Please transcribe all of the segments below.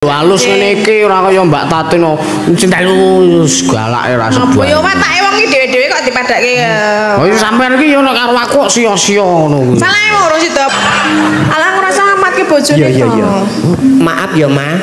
halus ngene iki ora kaya Mbak Tatino cintalus galake ra sebab. Apa ya watake wong iki dhewe-dhewe kok dipadake. Oh iya sampean iki yo nek karo aku kok sia-sia ngono kuwi. Salah ngurus itu. Alah ngrasa ngamatke bojone. Iya. Maaf ya, Ma.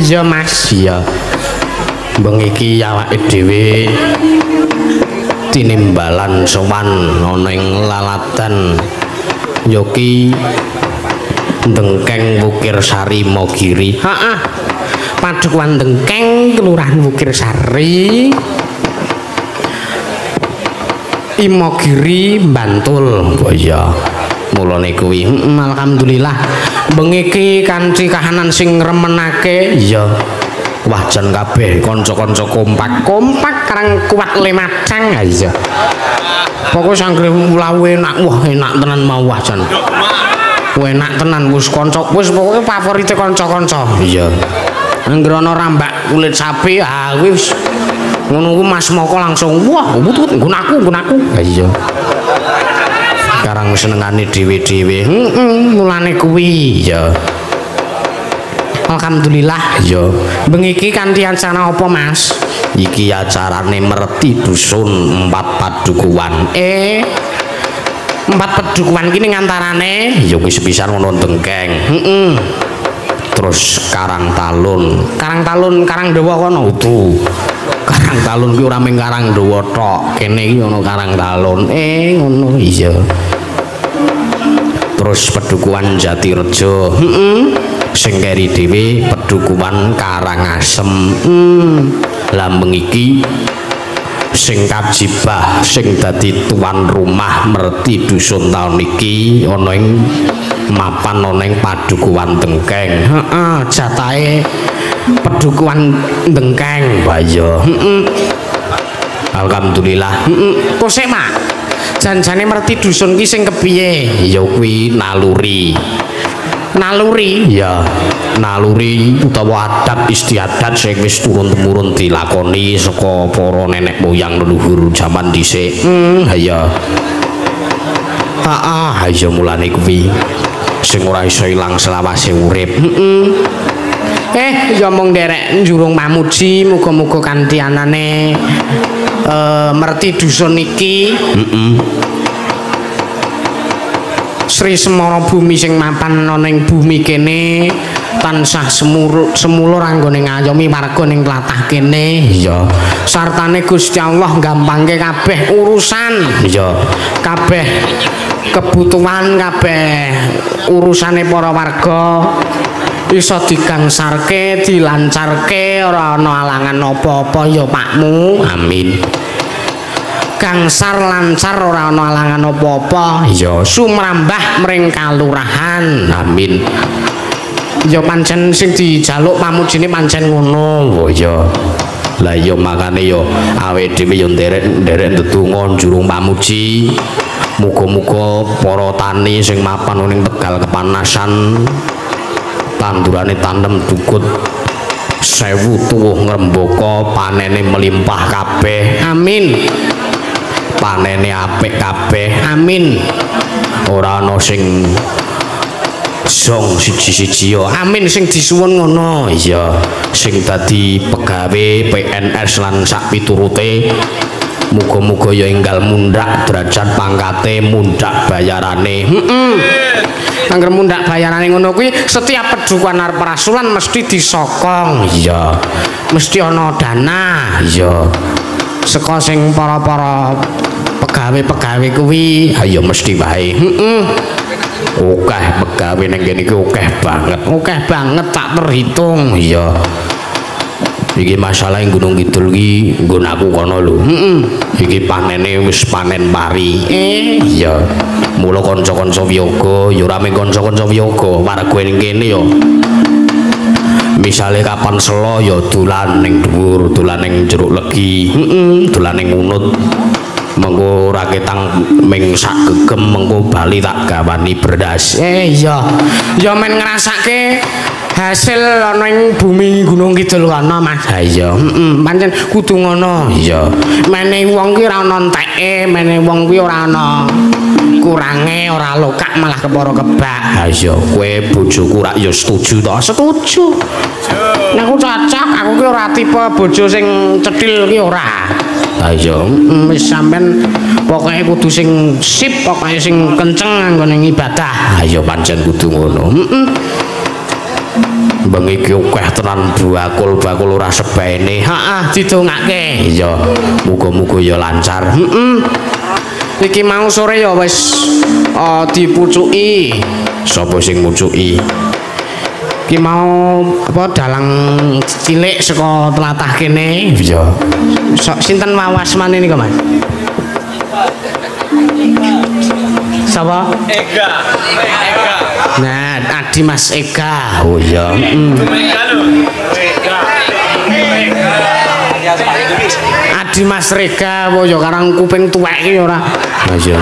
Iya Mas, iya. Bengi iki awake dhewe tinimbalan sowan ana ing lalatan Yoki Dengkeng Wukir Sari Mogiri. Heeh. Padukuhan Dengkeng Kelurahan Wukir Sari Imogiri Bantul. Oh iya. Mulane kuwi alhamdulillah bengi iki kanthi kahanan sing remenake ya wajan kabeh kanca-kanca kompak karang kuat lemacang ya pokoke sanggre lawe enak wah enak tenan mau wajan enak tenan wis kanca wis pokoke favorite kanca-kanca iya anggere ana rambak kulit sapi ah wis ngono ku Mas Moko langsung wah butut nggunaku iya karang senengane dhewe-dhewe mulane kuwi ya alhamdulillah ya bengi iki kanthi acara apa Mas iki acarane mereti dusun 4 padukuhan empat padukuhan ki ning antarane ya wis pisan ono Dengkeng terus Karang Talun Karang Dawa kono utuh Karang Talun ki ora mung Karang Dawa tok kene iki ono Karang Talun ngono iya terus Pedukuhan Jatirejo sing keri dhewe Pedukuhan Karangasem lambeng iki sing kajibah sing dadi tuan rumah merti dusun taun iki ana ing mapan ana ing Padukuhan Dengkeng jatahe Pedukuhan Dengkeng bayo alhamdulillah kok sik Mak janjane merti dusun ki sing kepiye ya kuwi naluri ya naluri utawa adat istiadat sing wis turun-temurun dilakoni saka para nenek moyang leluhur jaman dhisik ya ya mulane kuwi sing ora iso ilang selawase urip Ya mung nderek njurung pamuji muga-muga kanthi anane merti dusun iki. Sri Semara Bumi sing mapan ana ing bumi kene tansah semulur anggone ngayomi warga ning tlatah kene ya sartane Gusti Allah gampangke kabeh urusan ya kabeh kebutuhan kabeh urusane para warga iso digangsarke dilancarke ora ana alangan apa-apa ya Pakmu amin gangsar lancar ora ana alangan apa-apa ya sumrambah mring kalurahan amin ya pancen sing dijaluk pamujine pancen ngono oh ya lah ya makane ya awake dhewe ya nderek ndedonga njurung pamuji muga-muga para tani sing mapan ning Tegal kepanasan tandurane tanem dukut 1000 tuwuh ngrembaka panene melimpah kabeh amin panene apik kabeh amin ora ana sing song siji-siji yo amin sing disuwun ngono iya sing dadi pegawe PNS lan sak piturute muga-muga ya enggal mundhak derajat pangkate mundhak bayarane angger mundhak bayarane ngono kuwi setiap pedukuhan arep rasulan mesti disokong iya mesti ana dana iya saka sing para-para pegawe-pegawe kuwi ayo mesti wae akeh pegawe ning kene iki akeh banget tak terhitung iya iki masalah ing Gunung Kidul iki nggon aku kono lho iki panene wis panen pari iya mula kanca-kanca wiyaga ya ora mung kanca-kanca wiyaga warga ning kene ya misale kapan selo ya dolan ning dhuwur dolan ning jeruk legi dolan ning unut mengko ora ketang ming sak gegem mengko bali tak gawani berdas iya ya men ngrasake hasil ana ing bumi Gunung Kidul kana Mas ha iya pancen kudu ngono iya meneh wong ki ora ana enteke meneh wong kuwi ora ana kurange ora lokak malah kepara kebak ha iya kowe bojoku rak ya setuju to setuju nek aku cocok aku ki ora tipe bojo sing cetil ki ora ha iya wis sampean pokoke kudu sing sip pokoke sing kenceng anggone ibadah ha iya pancen kudu ngono bengi iki akeh tenan bakul ora sebaene heeh didongake iya muga-muga ya lancar iki mau sore ya wis dipucuki sapa sing mucuki iki mau apa dalang cilik saka tlatah kene iya sinten wawas maneh niku Mas sapa Ega nah Adi Mas Ega oh iya Adi Mas Rega oh ya karang kuping tuwek iki ora iya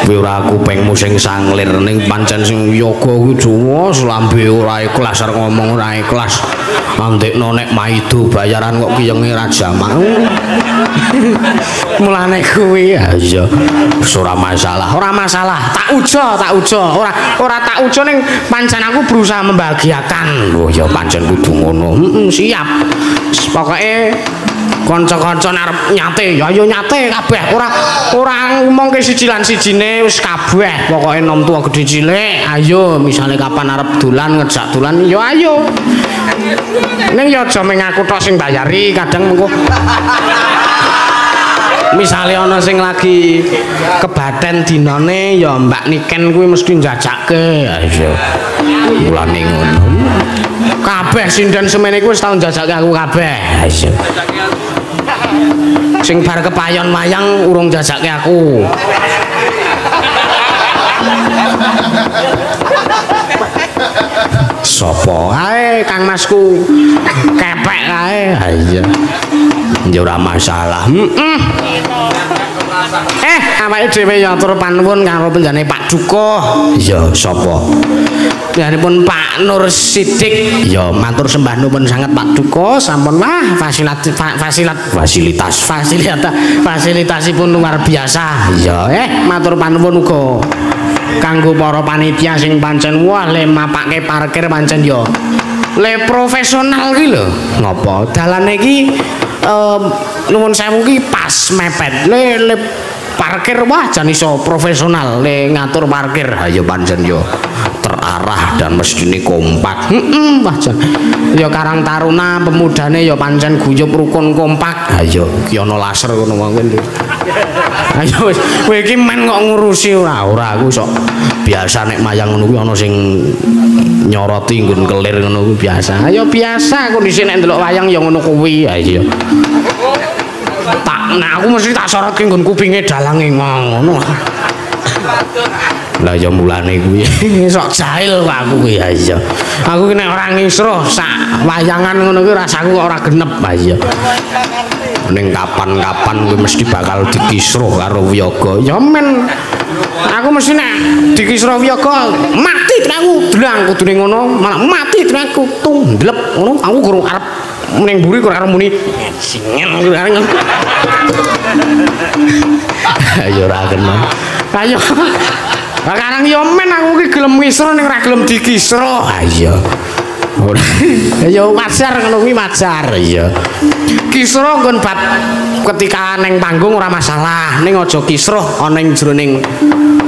kuwi ora kupingmu sing sanglir ning pancen sing yoga kuwi Jawa lambe ora ikhlas arep ngomong ora ikhlas andekno nek maido bayaran kok kiyenge ra jamak mulane kuwi ya iya ora masalah tak uja ora tak uja ning pancen aku berusaha membahagiakan oh ya pancen kudu ngono siap pokoke kanca-kanca arep nyate ya ayo nyate kabeh ora ngomongke siji lan sijine wis kabeh pokoke nom tua gede cilik ayo misale kapan arep dolan ngejak dolan ya ayo ning ya aja mung aku tok sing bayari kadang mengko misale ana sing lagi kebaten dinane ya Mbak Niken kuwi mesti njajakke ayo mulane ngono kabeh sinden semene kuwi wis tau njajakke aku kabeh ayo sing bar kepayon wayang urung jajake aku sapa ae Kang Masku kepek kae ha iya ya ora masalah awake dhewe ya atur panuwun karo penjane Pak Dukuh ya sapa pun Pak Nur Sidik ya matur sembah nuwun sanget Pak Dukuh sampun wah fasilitasipun luar biasa ya matur panuwun uga kanggo para panitia sing pancen wah le mapake parkir pancen yo le profesional ki lho. Ngopo? Dalane iki nuwun sewu ki pas mepet. Le parkir wah jan iso profesional le ngatur parkir. Ayo pancen yo terarah dan mestine kompak. Wah jan. Ya Karang Taruna pemudane ya pancen guyub rukun kompak. Ayo ki ana laser ngono wae. Ayo wis kowe iki men kok ngurusi ora aku sok biasa nek mayang ngono kuwi ana sing nyoroti nggon kelir ngono kuwi biasa. Ayo biasa kondisi nek ndelok wayang ya ngono kuwi. Ayo. Nah aku mesti tak sorotke nggon kupinge dalange ngono. Lah ya mulane kuwi sok jahil kok aku kuwi ya iya. Aku ki nek ora ngisruh sak wayangan ngono kuwi rasaku kok ora genep ya. Ning kapan-kapan kuwi mesti bakal dikisruh karo Wiyaga. Ya men aku mesti nek dikisruh Wiyaga mati tenaku dlang kudune ngono, malah mati tenaku tundlep ngono. Aku gurung arep ning mburi kok arep muni singen. Ayo ora kenal. Ayo. Sekarang yo men aku ki gelem ngisruh ning ora gelem dikisruh. Ayo. Ya wajar ngono kuwi wajar ya. Kisruh nggon bab ketika ning panggung ora masalah, ning aja kisruh ana ing jroning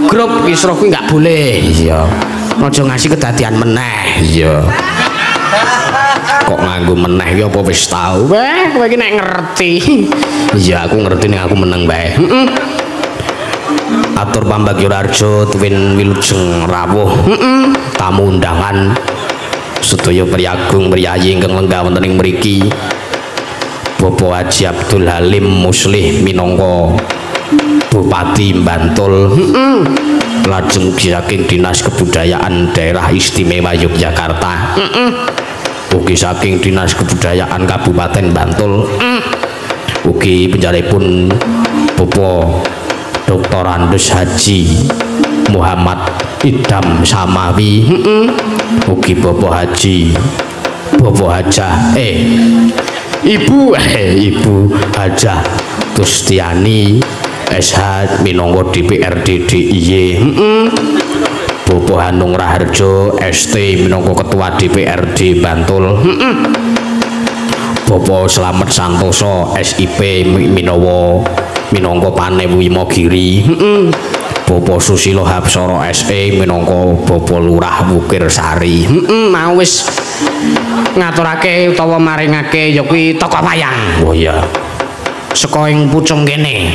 grup kisruh kuwi enggak boleh ya. Aja ngasih kedadian meneh ya. Kok nganggo meneh ki apa wis tau? Weh, kowe iki nek ngerti. Iya, aku ngerti ning aku meneng bae. Atur Pambagiorajo Twin Wilujeng rawuh. Tamu undangan sedaya priyagung priyayi ingkang lenggah wonten ing mriki. Bapak Haji Abdul Halim Muslih minangka Bupati Bantul. Lajeng saking Dinas Kebudayaan Daerah Istimewa Yogyakarta. Ugi saking Dinas Kebudayaan Kabupaten Bantul. Ugi penjaripun Bapak Dr. Andes Haji Muhammad Idam Samawi. Ugi Bapak Haji Hajah Ibu Hajah Tustiani SH minangka DPRD DIY. Bapak Hanung Raharjo ST minangka Ketua DPRD Bantul. Bapak Slamet Santoso SIP minangka Panewu Imogiri. Bapak Susilo Hapsoro SE minangka Bapak Lurah Wukir Sari. Mau wis ngaturake utawa maringake ya kuwi tokoh wayang. Oh iya. Saka ing Pucung kene.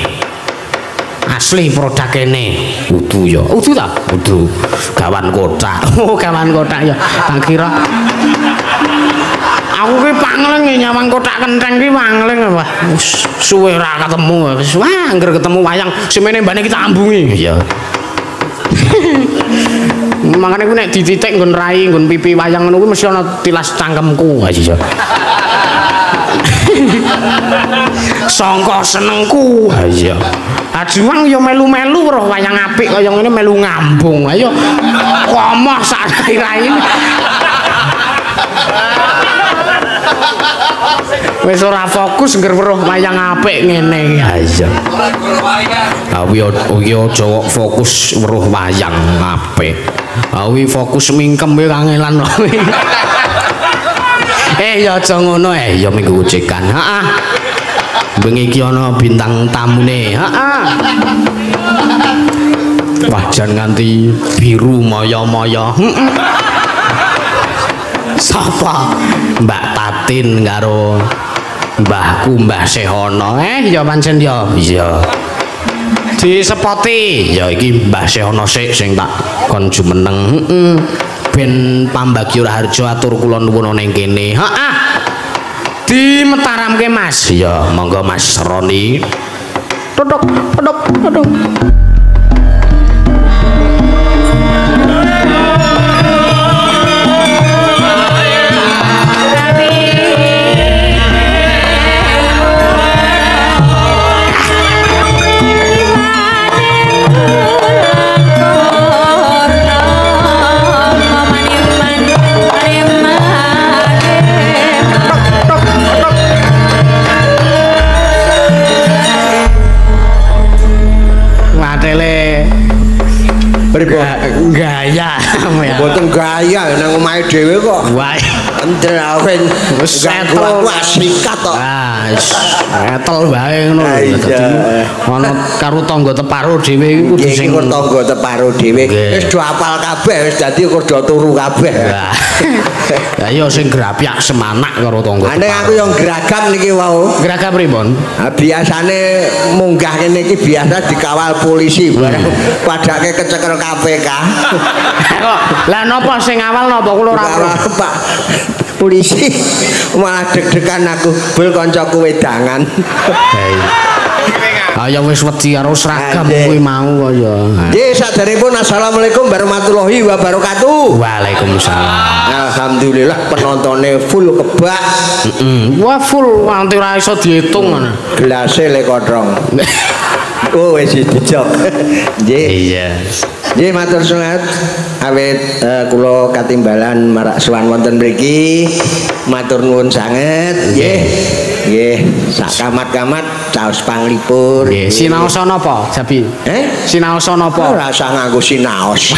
Asli produk kene. Udu ya. Udu ta? Udu. Gawan kotak. Oh, gawan kotak ya. Tak kira aku ki pangleng nyawang kotak kentheng ki pangleng wah suwe ora ketemu wah angger ketemu wayang semene mbane kita ambungi ya. Makane ku nek dititik nggon rai nggon pipi wayang ngono kuwi mesti ana tilas cangkemku aja. Sangka senengku aja. Ajuang ya melu-melu roh wayang apik kaya ngene melu ngambung. Ayo komoh sak rai. Wis ora fokus ngger weruh wayang apik ngene aja. Awi aja fokus weruh wayang apik. Awi fokus mingkem wae kangelan kowe. Ya aja ngono ya minggu ucekan. Heeh. Bengi iki ana bintang tamune. Heeh. Wah jan nganti biru moyo-moyo. Heeh. Sapa? Mbak Tatin karo mbahku Mbah Sehono. Ya pancen ya. Iya. Disepoti. Ya iki Mbah Sehono sik sing tak kon jumeneng. Ben Pambagiorajo atur kula nuwun ning kene. Heeh. Dimetaramke Mas. Ya, monggo Mas Roni. Tuduk. iya nang omahe dhewe kok. Wah. Ender awen Wis ganggu settle. aku sikat tok. Ah, etel bae ngono. Iya. Dadi ana karo tangga teparo dhewe iku kudu Iki sing kok tangga teparo dhewe Nggih. wis do apal kabeh wis dadi kudu turu kabeh. Lah. Lah iya sing grapyak semanak karo tangga. Ane aku yang geragam niki wau. Geragam pripun? Nah, biasane munggah kene iki biasa dikawal polisi bareng padake kecekel KPK. Lah napa sing awal napa kula ora Kawal Pak polisi malah deg-degan aku bul kancaku wedangan. Ya wis wedi karo seragam Nggih. kuwi mau kaya. Nggih saderengipun assalamualaikum warahmatullahi wabarakatuh. Waalaikumsalam. Alhamdulillah penontonnya full kebak. Wah full nganti ora iso diitung ngono. Gelasnya le kodrong. Oh wis dijok. Nggih. Iya. Nggih matur suwun awit kula katimbalan marak sowan wonten mriki matur nuwun sanget nggih. Nggih, sak kamat-kamat caos panglipur. Nggih, sinaosa napa, Jabi? Sinaosa napa? Ora usah nganggo sinaos.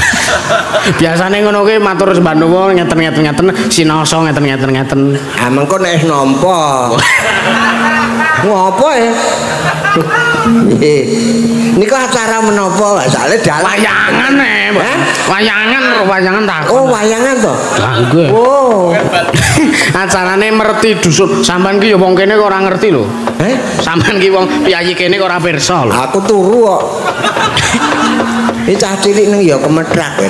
Biasane ngono kuwi matur sembah nuwun ngeten-ngeten sinaosa ngeten-ngeten. Ah mengko nek nampa. Ngopo ya? Nggih. Niku acara menapa, Sale dalan Wayangan wayangan tak. Oh, wayangan to? Lah nggih. Oh. Acarane merti dusun. Sampeyan ki ya wong kene kok ora ngerti lho. Sampeyan ki wong piyayi kene kok ora pirsa lho. Aku turu kok. Iki cah cilik nang ya kemethrak ya.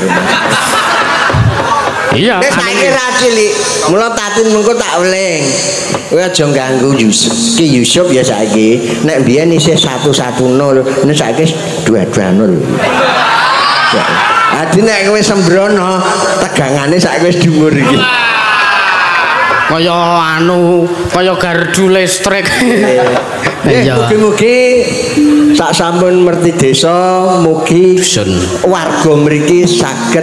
Iya. Wis saiki ra cilik. Mula tatin mengko tak weling. Kowe aja ganggu Yusuf. Ki Yusuf ya saiki. Nek biyen isih 110, nek saiki 220. Adi nek kowe sembrono, tegangane saiki wis dhuwur iki. Kaya kaya gardu listrik. Iya. Mugi-mugi sak sampun merti desa, mugi Dusun. warga mriki saged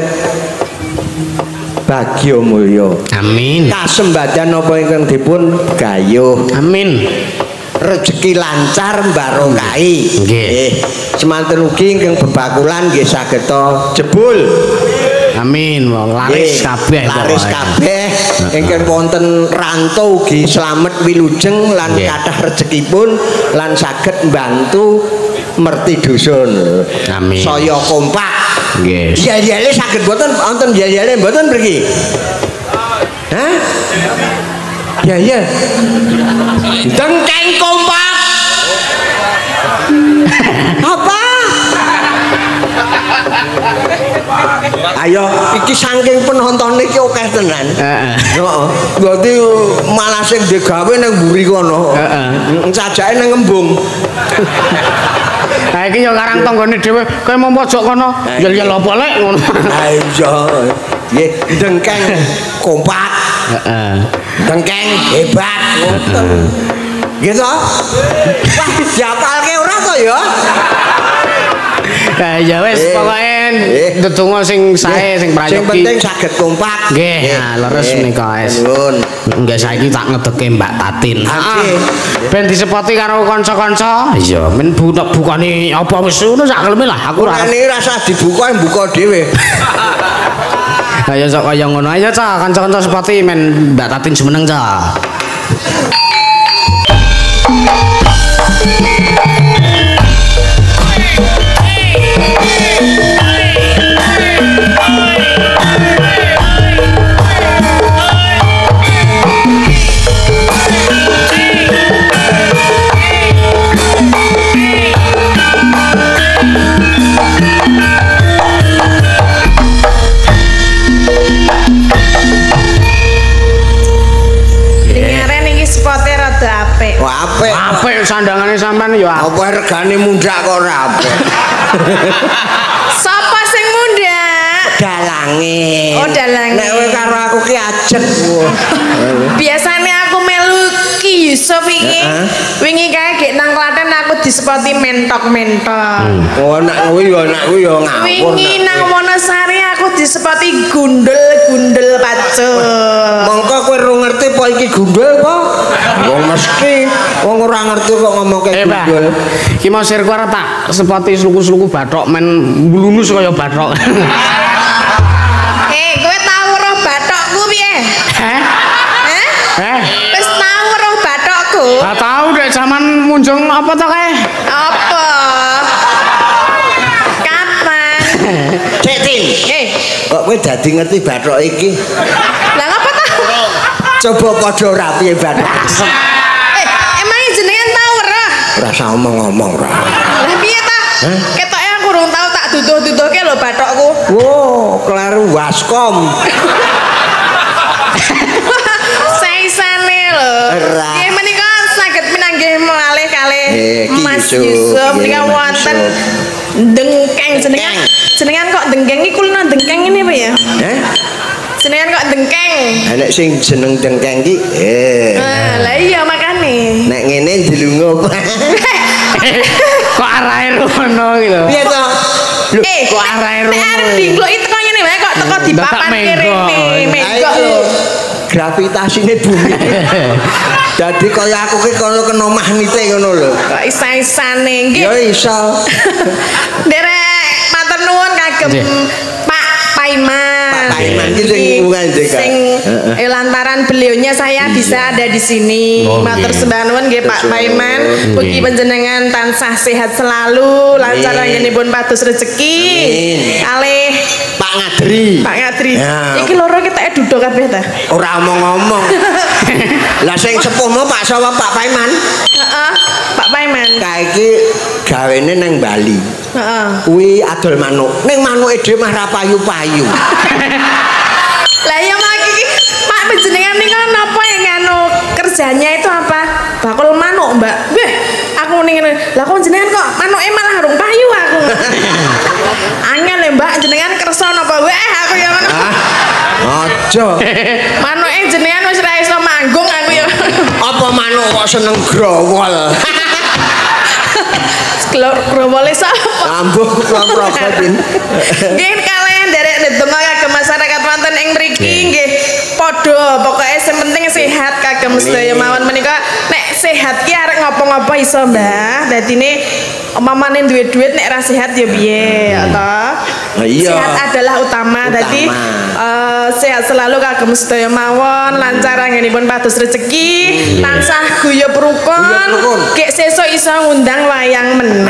bagya mulya. Amin. Kasembadan apa ingkang dipun gayuh. Amin. Rezeki lancar barokahi. Nggih. Semanten ugi ingkang bebakulan nggih saged jebul. Amin. Laris kabeh Laris kabeh ingkang wonten rantau ugi slamet wilujeng lan kathah rezekipun lan saged mbantu merti dusun. Amin. Saya kompak. Nggih. Yel-yele saged mboten wonten yel-yele mboten mriki. Hah? Ya. Dengkeng kompak. Apa? Ayo, iki saking penonton iki akeh tenan. Heeh. Heeh. Berarti malah sing digawe nang mburi kono. Heeh. Sajake nang ngembung. Ha iki ya karang tanggane dhewe, kowe mau pojok kono, yel-yel apa lek ngono. Ayo. Nggih, dengkeng kompak. Heeh. Dengkeng hebat. Gitu. Wah, diapalke ora to ya? Ya wis pokoke ndedonga sing sae sing prayogi. Sing penting saged kompak. Nggih, leres menika wis. Nuwun. Nggih saiki tak ngedeke Mbak Tatin. Nggih. Ben disepoti karo kanca-kanca. Iya, men bukane apa wis ngono sak keleme lah aku ora. Ini rasa dibuka buka dhewe. Ayo sok kaya ngono aja Cak, kanca-kanca sepati men Mbak Tatin semeneng Cak. Ngaren iki spote rada apik. Wah, apik. Apik sandangane sampean ya. Apa regane mundak kok ora apik. Sapa sing mundak? Dalange. Oh, dalange. Nek kowe karo aku ki ajeg. Biasane aku melu Ki Yusuf iki. Wingi kae gek nang Klaten aku disepoti mentok-mentok. Oh, nek kuwi ya ngawur. Wingi nang Wonosari aku disepoti gundel-gundel pacul. Mongko kowe ora ngerti apa iki gundul apa? Wong mesti wong ora ngerti kok ngomongke Mbak. gundul. Ki mau sirku arep tak sepoti sluku-sluku bathok men mlunus kaya bathok. Kowe tau weruh Wis tau roh bathokku. Gak tahu dek zaman munjung apa to kae? Apa? Kapan? Cek Tin. Kok kowe dadi ngerti bathok iki? Lah ngapa ta? Coba padha rapi bathok. Emang jenengan tau roh? Ora usah omong-omong ra. Lah piye ta? Ketoke aku urung tau tak duduh-duduhke lho bathokku. Wo, kleru waskom. Saisane lho. Nggih menika saged pinanggih malih kalih Mas Yusuf menika wonten dengkeng jenengan kok dengkeng iki kulino dengkeng ini apa ya? Jenengan kok dengkeng? Nek sing jeneng dengkeng iki Lah iya makane. Nek ngene dilungo. Kok arahe ngono iki lho. Piye to? Kok arahe ngono. Nek arep dingloki teko ngene wae kok teko dipapan kene. Menggok lho. Gravitasine bumi. Dadi kaya aku ki kono kena magnete ngono lho. Kok isa-isane nggih. Ya iso. Derek matur nuwun kagem Pak Paiman. Pak Paiman iki sing hubungan sing lantaran beliaunya saya bisa ada di sini. Matur sembah nuwun nggih Pak Paiman. Mugi panjenengan tansah sehat selalu, lancar anggenipun pados rezeki. Kalih Pak Ngadri. Pak Ngadri. Iki loro kita duduk kabeh ta? Ora omong-omong. Lah sing sepuhmu Pak Sawa Pak Paiman? Heeh, Pak Paiman. Kae iki gawene nang Bali. Heeh. Kuwi adol manuk. Ning manuke dhewe mah ra payu-payu. Lah ya mak iki Pak panjenengan niku napa nganu kerjanya itu apa? Bakul manuk, Mbak. Weh, aku ning ngene. Lah kok jenengan kok manuke malah harung payu aku. Angel ya, Mbak, jenengan kersa napa? Weh, aku ya ngono. Aja. Manuke jenengan wis ra iso manggung aku ya. Apa manuk kok seneng growol? Growole sapa? Ambuh klon-klonin. Nggih kalian derek ndedonga kagem masyarakat wonten ing mriki nggih padha pokoke sing penting sehat kagem sedaya mawon menika nek sehat ki arek ngopo-ngopo iso Mbah. Dadine umpamane duwe duit nek ra sehat ya piye to? Sehat adalah utama. Dadi sehat selalu kagem sedaya mawon, lancar anggenipun pados rezeki, tansah guyub rukun. Gek sesuk iso ngundang wayang meneh.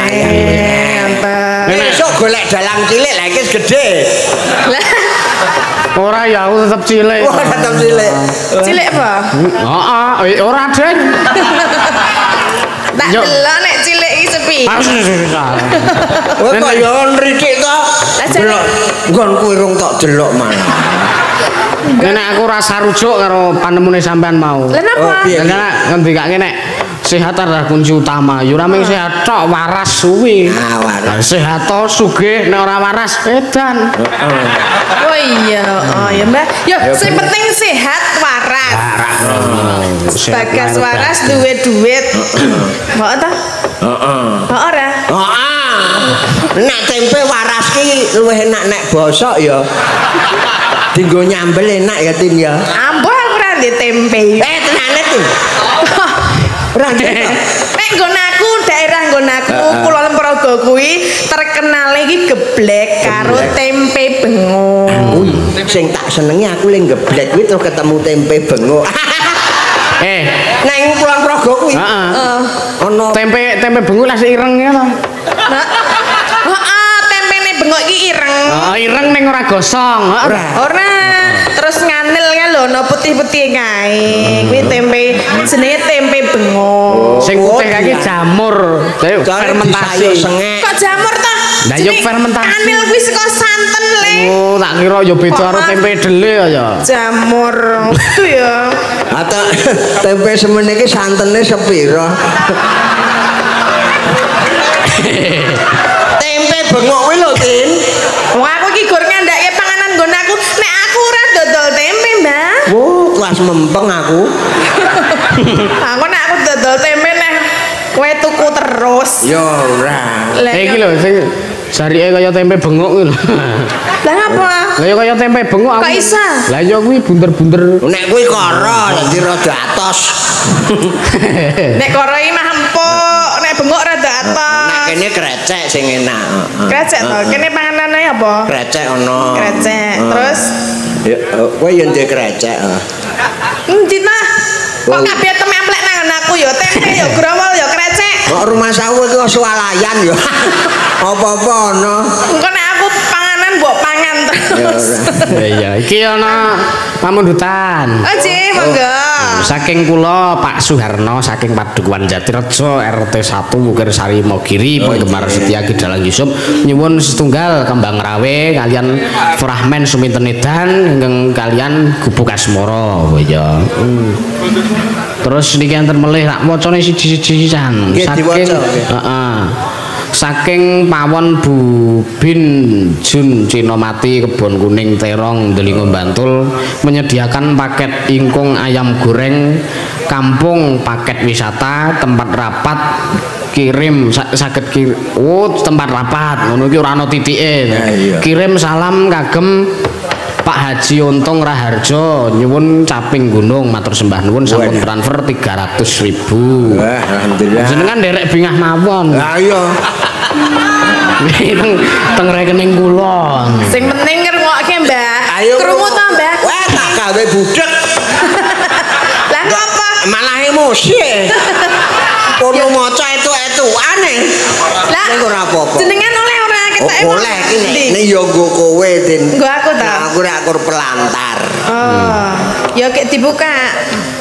Esuk golek dalang cilik lha iki gedhe. Ora ya aku tetep cilik. Wah, tetep cilik. Cilik apa? Heeh, ora Den. Tak delok nek cilik iki sepi. Kowe kok yo nritik to. Delok nggonku irung tok delok malah. Nek aku rasa rujuk karo panemune sampean mau. Lha napa? Nek ngendikake nek sehat adalah kunci utama. Ya ora mung sehat tok, waras suwi. Waras. Sehat to sugih nek ora waras edan. Oh iya, ya Mbak. Yo sing penting sehat waras. Bagas waras duwe duit. Mbok ta? Heeh. Ora. Heeh. Nek tempe waras ki luwih enak nek bosok ya. Dinggo nyambel enak ya Tin ya. Ambo aku ora ndek tempe. Tenane Tin. Ora ndek. Nek nggon aku daerah nggon aku Kulon Progo kuwi terkenal iki geblek karo tempe bengok. Sing tak senengi aku le geblek kuwi terus ketemu tempe bengok. Nang Kulon Progo kuwi. Heeh. Ono tempe bengok lah ireng ya to. Heeh, tempene bengok iki ireng. Heeh, ireng ning ora gosong. Ora. Terus nganil kan lho, no putih-putih kae. Kuwi tempe jenenge tempe bengok. Sing putih kae jamur, fermentasi. Kok jamur ta? Lah yo fermentasi. Kanil kuwi saka santen le. Oh, tak kira yo beda karo tempe dele ya. Jamur itu ya. Ata tempe semene iki santene sepira? Tempe bengok kuwi lho, Tin. Wong aku iki gur ngandake panganan nggon aku. Nek aku ora dodol tempe, Mbah. Wo, kelas mempeng aku. Aku nek aku dodol tempe nek kowe tuku terus. Yo ora. Iki lho sing jarike kaya tempe bengok kuwi lho. Lah ngapa? Lah ya kaya tempe bengok aku. Kok iso? Lah ya kuwi bunder-bunder. Nek kuwi kara dadi rada atos. Nek karo iki mah empuk, nek bengok rada atos. Nek kene krecek sing enak. Krecek to. Kene panganane apa? Krecek ono. Krecek. Terus ya kowe yo ndek krecek. Endi ta? Kok kabeh templek nang aku ya tempe ya growol ya krecek. Kok rumah sawu iki swalayan ya. Apa-apa ono. Engko nek aku panganan mbok pangan terus. Iya, iki ana pamundutan. Oh, Ji, monggo. Saking kula Pak Suharno saking Padukuhan Jatirejo RT 1 Wukir Sari Mogiri penggemar setia Kidalang Yusuf nyuwun setunggal kembang rawe kalian Fragmen Suminten Edan ingkang kalian Gubuk Asmara ya. Terus niki enten melih rak wacane siji-siji sisan. Saking heeh. Saking Pawon Bubin Jun Cinomati Kebon Kuning Terong Delingo Bantul menyediakan paket ingkung ayam goreng kampung paket wisata tempat rapat kirim saged tempat rapat ngono iki ora ana titike kirim salam kagem Pak Haji Untung Raharjo nyuwun caping gunung matur sembah nuwun sampun transfer 300.000. Wah, alhamdulillah. Jenengan nderek bingah mawon. Lah iya. Teng rekening kula. Sing penting ngrungokke, Mbak. Ayo krungu to, Mbak. Wah, tak gawe budek. Lah ngapa? Malah emosi. Kono maca etu-etuane. Lah ora apa-apa. Jenengan oleh ora ketok emosi. Oleh iki nek yo nggo kowe, Din. Nggo aku ta. Aku ora akur pelantar. Oh, ya kek dibuka.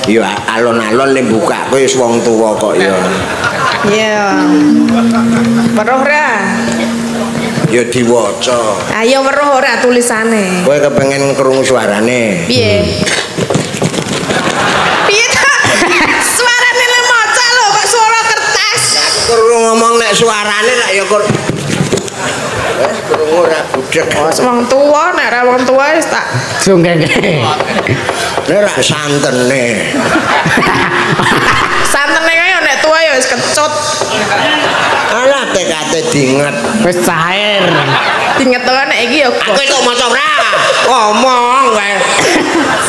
Ya alon-alon le buka kowe wis wong tuwa kok ya. Iya. Weruh ora? Ya diwaca. Ayo weruh ora tulisane. Kowe kepengen krungu suarane. Piye? Piye ta? Suarane le maca lho kok suara kertas. Krungu ngomong nek suarane nek ya kur krungu ora budek. Wong tuwa nek ora wong tuwa wis tak Jongkeke. Nek ora santene. santene kaya nek tuwa ya wis kecut. Alah tekate dinget. Wis cair. Dinget to nek iki ya Kowe kok maca ora? Ngomong wae.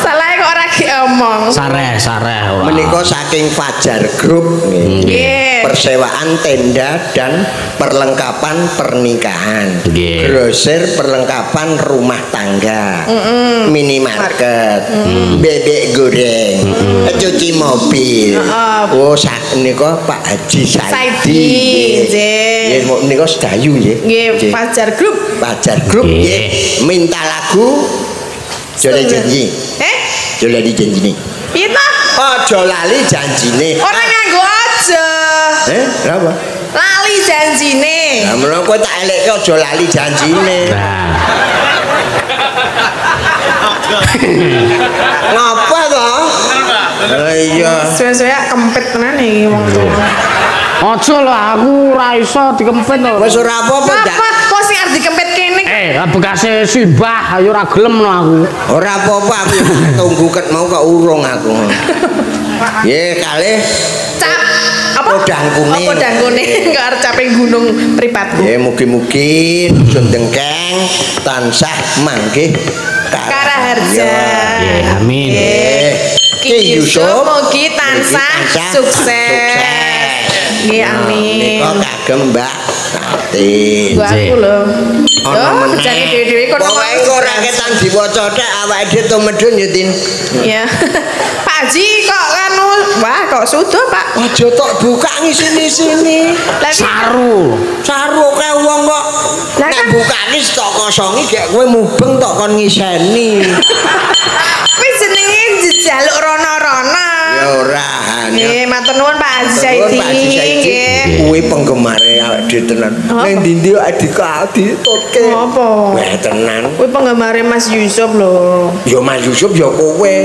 salahe kok ora diomong. Sareh ora. Menika saking Fajar Group Nggih. persewaan tenda dan perlengkapan pernikahan. Nggih. Grosir perlengkapan rumah tangga. Minimarket. Bebek goreng. Cuci mobil. Oh, sakmenika Pak Haji Saidi. Nggih. Nggih, menika sedayu nggih. Nggih, Fajar Group. Fajar Group nggih. Minta lagu Jole janji. Jole janjine. Piye ta? Aja lali janjine. Ora nganggo aja. Kenapa? Lali janjine. Lah menawa kowe tak elekke aja lali janjine. Nah, Ngapa to? Iya. Suwe-suwe kempit tenan iki wong tuwa. aja lho aku ora iso dikempit lho. Wis ora apa-apa, Dak. Apa kok sing arep dikempit kene? Bekase simbah ayo ora gelem no aku. Ora apa-apa aku tunggu ket mau kok urung aku. Nggih, kalih Cap apa? Podang kuning. Oh, podang kuning enggak arep caping gunung pripatku. nggih mugi-mugi Dusun Dengkeng tansah manggih Karaharja. Nggih, amin. Nggih. Ki Yusuf mugi tansah sukses. Nggih, amin. Menika kagem Mbak Tati. Gua aku lho. Ana Yo, jane dhewe-dhewe kono. Pokoke kok ora ketan diwaca tek awake dhewe to medun ya, Tin. Ya. Pak Haji kok anu, wah kok sudah, Pak. Aja tok buka ngisini-sini. Saru. Saru kae wong kok Lah nek kan- bukane tok kosongi gek kowe mubeng tok kon ngiseni. Kuwi jenenge njaluk rono-rono. Ya ora. Nggih, matur nuwun Pak Haji Saiki Saidi. Nggih. kuwi penggemare awake dhewe tenan. Ning ndi adika ditutke. Apa? Wah tenan. Kuwi penggembare Mas Yusuf lho. Ya Mas Yusuf ya kowe.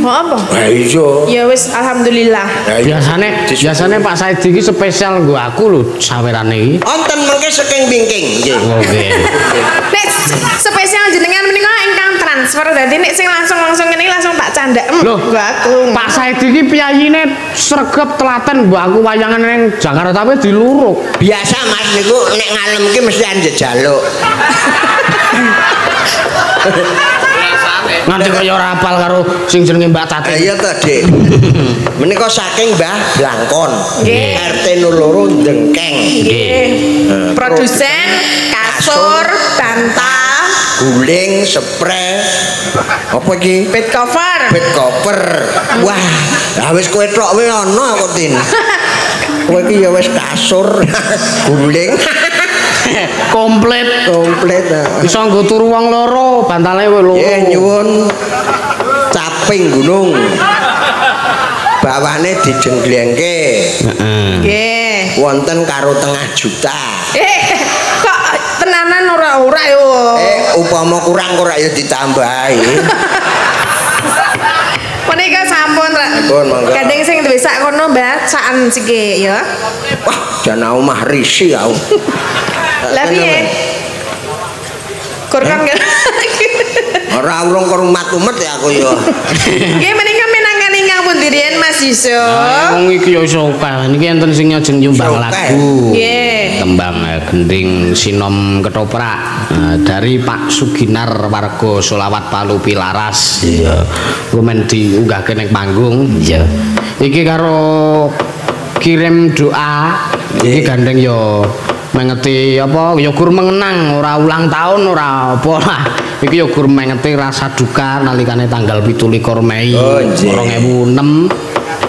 Oh, apa? Lah iya. Ya wis alhamdulillah. Lah iya. Biasane Pak Saidi iki spesial nggo aku lho sawerane iki. Wonten mengke saking bingking nggih. Oke. Nek spesial jenengan menika ingkang transfer dadi nek sing langsung ngene langsung tak candakem Loh, nggo aku. Pak Saidi iki piyayine sregep telaten mbok aku wayangan ning Jakarta wis diluruk. Biasa Mas niku nek ngalem ki mesti njejaluk. Nganti kaya ora apal karo sing jenenge Mbak Tati. Iya to, Dik. Menika saking Mbah Blangkon. Nggih. RT 02 Dengkeng. Nggih. Produsen kasur, bantal, Guling, spray, Apa iki? Bed cover. Bed cover. Wah, lah wis kowe tok wae ana kok Tin. Kowe iki ya wis kasur guling. Komplit. Iso nggo turu wong loro, bantale kowe loro. Nggih nyuwun. Caping gunung. Bawane dijenglengke. Heeh. Nggih. Wonten karo tengah juta. Kok tenanan ora yo. Upama kurang kok ya ditambahi. Menika sampun ra. Pun monggo. Kadang sing duwe sak kono Mbah, sakan sike ya. Wah, jana omah risi aku. Lah piye? Kurang enggak? Ora urung kurumat-umet ya aku ya. Nggih menika minangkani ingkang pundi riyen Mas Yusuf? Wong iki ya iso akeh. Niki enten sing nyajeng nyumbang lagu. Nggih. Tembang Gending Sinom Ketoprak dari Pak Suginar warga Solawat Palu Pilaras. Iya. Lumen diunggahke ning panggung. Iya. Iki karo kirim doa. Iki gandeng ya mengeti apa ya gur mengenang ora ulang tahun ora apa lah. Iki ya gur mengeti rasa duka nalikane tanggal 17 Mei 2006.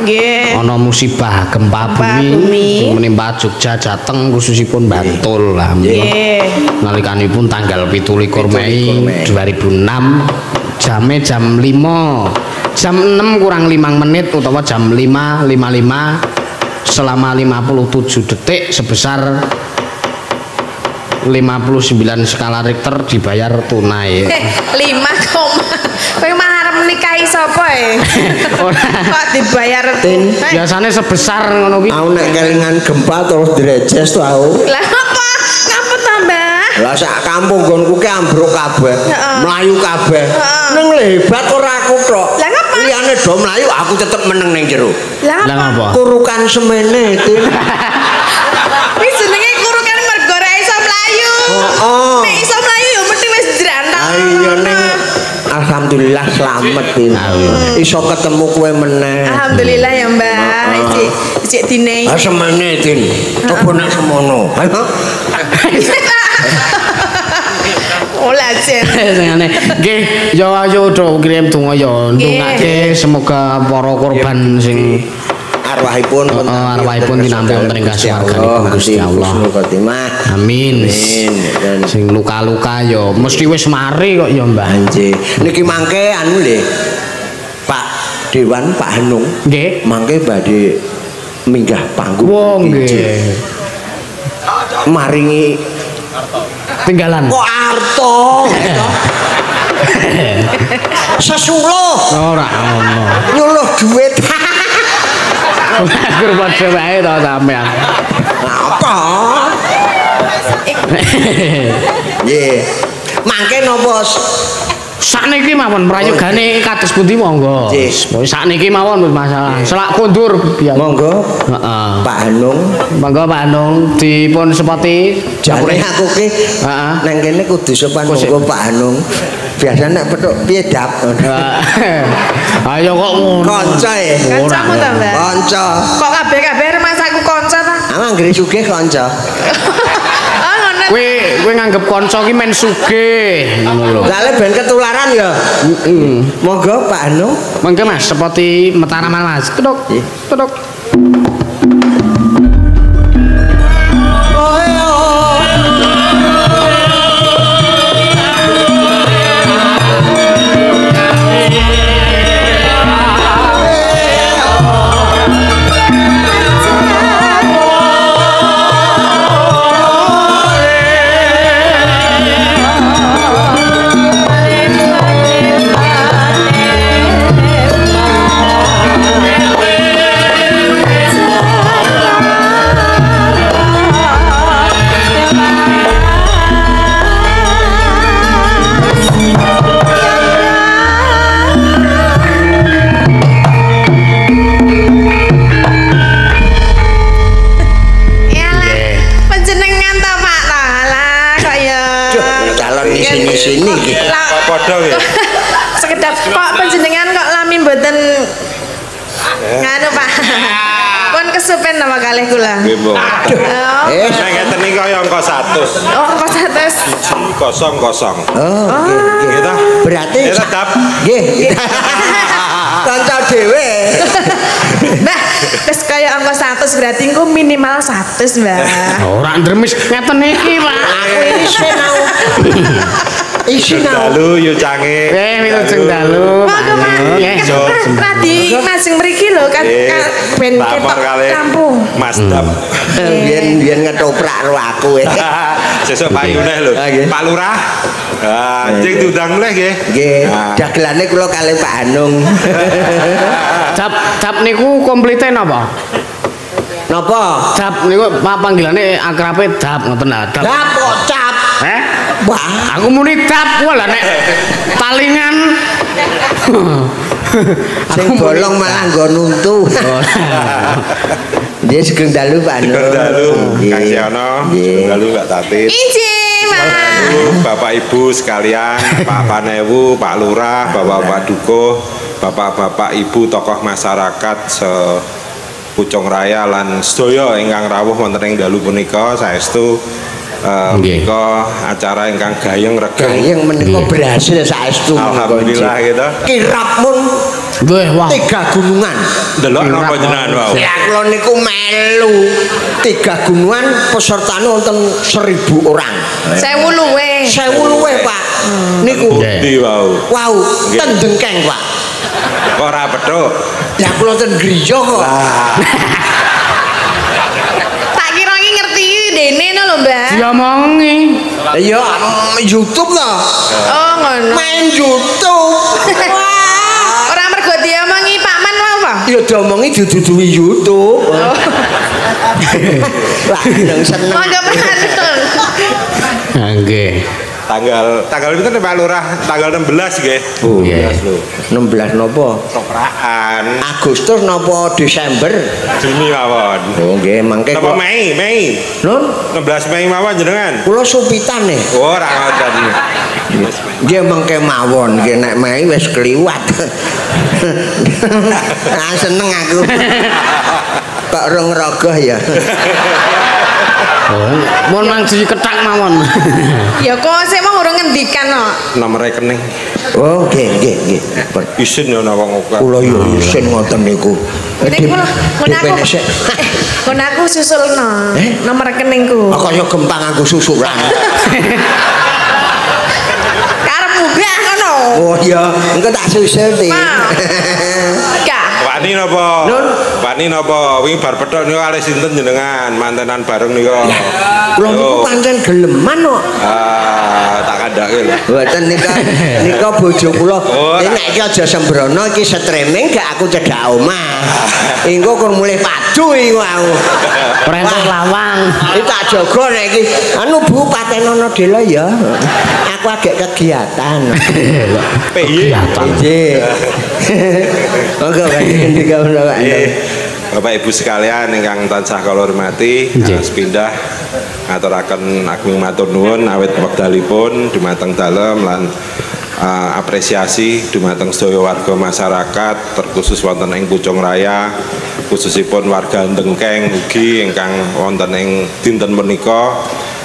Nggih. Ana musibah gempa bumi sing menimpa Jogja Jateng khususipun Bantul lah. Nggih. Nalikanipun tanggal 17 Mei 2006 jam 5 jam 6 kurang 5 menit utawa jam 5.55 selama 57 detik sebesar 59 skala Richter dibayar tunai. 5, kowe mah arep nikahi sapa e? Kok dibayar Tin? Biasanya sebesar ngono kuwi. Aku nek kelingan gempa terus direjes tuh aku. Lah apa? Ngapa tambah? Lah sak kampung nggonku ki ambruk kabeh. Melayu kabeh. Ning lebat ora aku tok. Lah ngapa? Liyane do melayu aku tetep meneng ning jero. Lah Lah ngapa? Kurukan semene Tin. Wis jenenge kurukan mergo ora iso mlayu. Oh. Nek iso mlayu ya mesti wis jrantang. Ayo ning alhamdulillah selamat Tin. Iso ketemu kowe meneh. Alhamdulillah ya Mbah. Ijik dine. Ah semene Tin. Coba nek semono. Ayo. Olah jen. Sengane nggih ya ayo do kirim donga ya ndongake semoga para korban sing arwahipun arwahipun dinampi wonten ing kasuwarganipun Gusti Allah. Amin. Sing luka-luka ya mesti wis mari kok ya Mbah. Nggih. Niki mangke anu nggih. Pak Dewan Pak Hanung. Nggih. Mangke badhe minggah panggung. Wong nggih. Maringi Tinggalan. kok arto. Sesuluh. Ora ngono. Nyuluh duit. Gur padha wae to sampean. Apa? Nggih. Mangke napa Sakniki mawon prayogane kados pundi monggo. Nggih. Sakniki mawon masalah. Selak kondur biyen. monggo Heeh. Pak Hanung Monggo Pak Anung dipun sepati jare japure. aku ki Heeh. nang kene kudu sopan Kusik. monggo Pak Hanung. Biasa nek petuk piye dap. Ayo kok ngono. Kanca e. Kancamu ta Mbah? Kanca. Kok kabeh-kabeh rumahku kanca ta? Amang nggih sugih kanca. Oh ngono. Kowe nganggep kanca ki men sugih ngono lho. Lah ben ketularan ya. Monggo Pak Hanung. Mangke Mas sepati metaraman Mas. Kedok. Nggih. Kedok. Thank you. kesupen nama kalih kula. Nggih, Mbok. Oh. Nek ngeten iki kaya angka 100. Oh, kok 100. 00. Oh, nggih. Nggih ta? Berarti Ya tetap. nggih. Kanca dhewe. Mbah, wis kaya angka 100 berarti engko minimal 100, Mbah. Ora ndremis ngeten iki, Pak. Aku isin aku. Isin aku. Dalu yo cange. Wilujeng dalu. Monggo, Mas. Nggih. Radi masing mriki lho kan ben ketok kampung. Mas Dap. Biyen ngetoprak karo aku. Sesuk payu neh lho. Nggih. Pak Lurah. Ah, cing diundang mleh nggih. Nggih, Ah. dagelane kula kalih Pak Hanung. Cap niku komplite napa? Napa? Cap niku panggilane akrabe dap ngoten lah. Dap. Lah kok cap. Wah, Aku muni dap wae lah nek palingan. sing bolong malah nggo nuntu. Dia sugeng dalu Pak Hanung. Dalu, Nggih. Kang Siono, Nggih. dalu Mbak Tatin. Injih, Mas. Bapak Ibu sekalian, Pak Panewu, Pak Lurah, Bapak-bapak Dukuh, Bapak-bapak Ibu tokoh masyarakat Pucung Raya lan sedaya ingkang rawuh wonten ing dalu punika saestu Nggih. menika acara ingkang gayeng regeng. Gayeng menika Nggih. berhasil saestu. Alhamdulillah gitu. Kirapmun Wah, wah. 3 gunungan. Delok napa jenengan wau? Ya kula niku melu 3 gunungan pesertane wonten 1000 orang. 1000 luwe. 1000 luwih, Pak. Niku. Bukti wau. Wow, ten Dengkeng, Pak. Kok ora petuk? Ya kula ten griya kok. Tak kira iki ngerti dene no lho, Mbah. Diomongi. Ya YouTube lah. Oh, ngono. Main YouTube. Ora mergo diomongi Pak Man wae apa? Ya diomongi diduduhi YouTube. Lah nang seneng. Monggo pantun. Nggih. Tanggal pinten Pak Lurah? Tanggal 16 nggih. Oh, Nggih. 16 napa? Toprakan. Agustus napa Desember? Juni mawon. Oh nggih, mangke Napa kok. Mei? Nun, 16 Mei mawon jenengan. kula supitan nih. Ora ngoten. Nggih mangke mawon, nggih nek Mei wis kliwat. Ah seneng aku. Kok rong rogoh ya. Mun mangsi ketak mawon. Ya kok sik mau urung ngendikan no. Nomor rekening. Oh nggih. Isin ya napa ngopo. Kula yo isin ngoten niku. Nek kula Dipene sik. kon aku susulno nomor rekeningku. Kaya gempang aku susulan. Karepmu gak ngono. Oh iya, engko tak susul ti. Gak. Wani napa? Nun. Wani napa? Wingi bar petok niku kalih sinten jenengan? Mantenan bareng nika. Kula niku Yo. pancen geleman kok. Tak kandhake lho. Mboten nika bojo kula. Oh, Nek iki aja sembrono iki streaming gak aku cedak omah. Engko kon mulih padu iki wau. Perintah lawang. Iki tak jaga nek iki. Anu Bu patenono dela ya. Aku agek kegiatan. PY. Nggih. Monggo ngendika Pak. Nggih. Bapak Ibu sekalian ingkang tansah kula hormati, Nggih. sepindah ngaturaken ageng matur nuwun awit wekdalipun dumateng dalem lan apresiasi dumateng sedaya warga masyarakat terkhusus wonten ing Pucung Raya khususipun warga Dengkeng ugi ingkang wonten ing dinten menika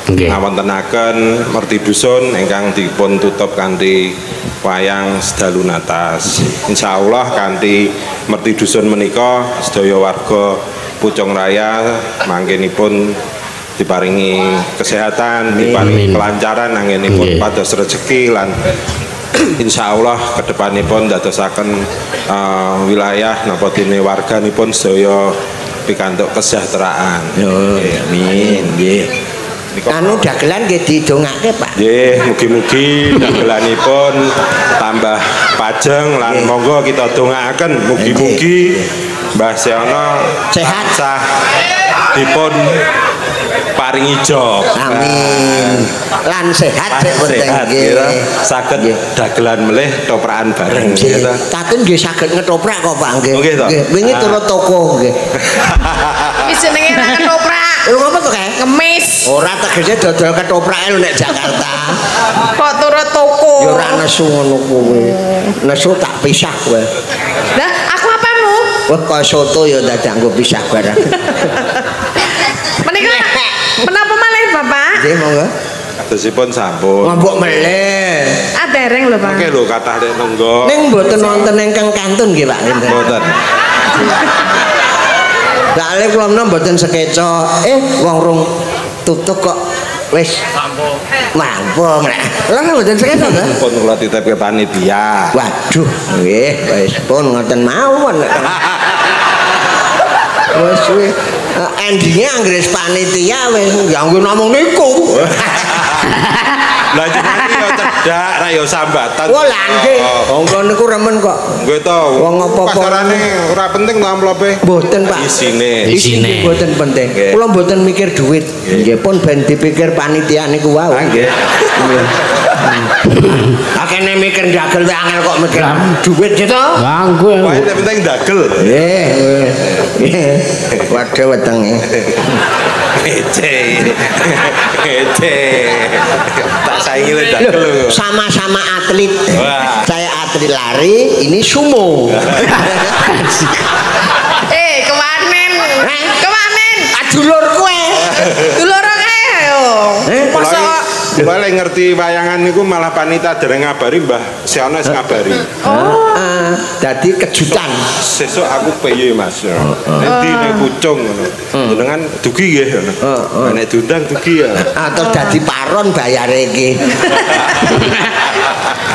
Nggih. ngawontenaken merti dusun ingkang dipun tutup kanthi wayang sedalu natas. Insyaallah kanthi merti dusun menika sedaya warga Pucung Raya mangkenipun diparingi kesehatan, diparingi Amin. kelancaran anggenipun Nggih. pados rezeki lan insyaallah kedepanipun dadosaken wilayah napa dene warganipun sedaya pikantuk kesejahteraan. Yo, amin. Nggih. Anu dagelan nggih didongake, Pak. Nggih, mugi-mugi dagelanipun tambah pajeng lan monggo kita dongaaken mugi-mugi Mbah Siono Sehat. tansah dipun paringi job. Amin. Lan sehat sik penting Sehat nggih. gitu. Saged Nggih. dagelan melih toprakan bareng Nggih. gitu. Tatun nggih saged ngetoprak kok, Pak nggih. Oh, nggih, toh? Wingi turut toko nggih. Wis jenenge ra ketoprak. Lho ngopo to, Kae? Ngemis. Ora tegese dodol ketoprak lho nek Jakarta. Kok turut toko. Ya ora nesu ngono kuwi. Nesu tak pisah kowe. Lah, aku apamu? Wah, kaya soto ya dadak nggo pisah barang. Menika menapa malih Bapak? Nggih, monggo. Kadosipun sampun. Ngambok meleh. Dereng lho Pak. Oke lho kathah nek nunggu. Ning mboten wonten ingkang kantun nggih Pak. Mboten. Lah kula menawa mboten sekeca, wong rung tutuk kok wis mampung lah. Lah mboten sekeca ta? Pun kula titipke panitia. Waduh, nggih, wis pun ngoten mawon. Wis wis endinge anggere panitia wis nganggo namung niku. Lah jenenge yo cedak ra yo sambatan. Wah lah nggih. Monggo niku remen kok. Nggih to. Wong apa-apa. Pasarane ora penting to amplope. Mboten Pak. Isine. Isine. Mboten penting. Nggih. Kula mboten mikir duit. Nggih pun ben dipikir panitia niku wae. Nggih. Akene mikir ndagel wae angel kok mikir duit gitu. Ganggu. Wae nek penting dagel. Waduh wetenge. Ece. Tak saingi le dagel lho. Sama-sama atlet. Wah. Saya atlet lari, ini sumo. Kewanen. Kewanen. Dulur kowe. Dulur kae ayo. Masa Kula lek ngerti wayangan niku malah panitia dereng ngabari Mbah Seono wis ngabari. Dadi kejutan. Sesuk aku peye Mas. Endi nek pucung ngono. Jenengan dugi nggih ngono. Nek diundang dugi ya. Atau dadi paron bayare iki.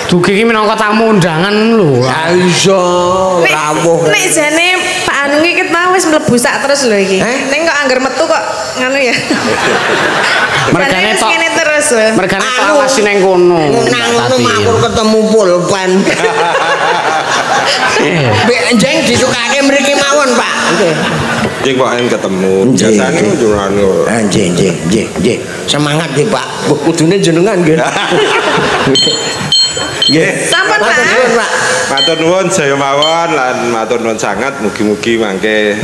Dugi iki minangka tamu undangan lho. Ya iso rawuh. nek jane Pak Anu iki ket mau wis mlebu sak terus lho iki. Ning kok angger metu kok nganu ya. Mergane tok. Ngene terus lho. Mergane tok awasi nang kono. Nang ngono makur ketemu pulpen. Mbek njeng disukake mriki mawon, Pak. Nggih. Nggih kok en ketemu. Biasane njuran. Nggih. Semangat nggih, Pak. Kudune jenengan nggih. Nggih. Sampun Pak. Matur nuwun saya mawon lan matur nuwun sangat mugi-mugi mangke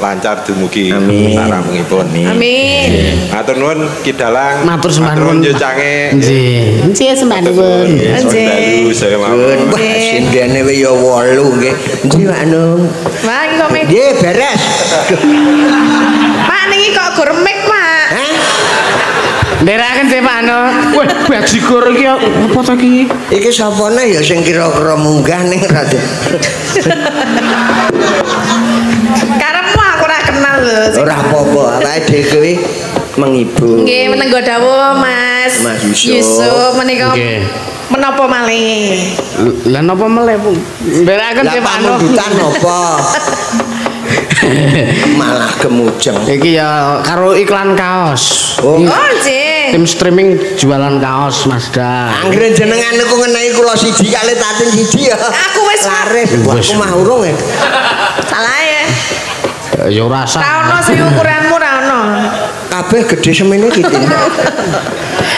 lancar dumugi taramungipun. Amin. Matur nuwun Ki Dalang. Matur sembah nuwun. Nggih cange. Nggih. Nggih sembah nuwun. Dalu saya mawon. Wah, sindene we ya 8 nggih. Nggih, Pak Anu. Wah, iki kok mek. Nggih, beres. Pak niki kok gurmik, Pak. Hah? Nderaken sih Pak Ano. Wah, bajigur iki apa to iki? Iki sapane ya sing kira-kira munggah ning rada. Karepmu aku ora kenal lho. Ora apa-apa, awake dhewe menghibur. Nggih, menenggo dawuh Mas. Mas Yusuf. Yusuf menika Nggih. menapa malih? Lah napa meleh, Bu? Nderaken sih Lah Pak Ano. pamundutan apa? Malah kemujeng. Iki ya karo iklan kaos. Oh, nggih. Tim streaming jualan kaos Mazda. anggere jenengan niku ngenehi kula siji kali tatin siji ya. Aku wis laris, aku mah urung ya. salah ya. Ya ora Ra sah. ono sing ukuranmu ra ono. Kabeh gede semene iki.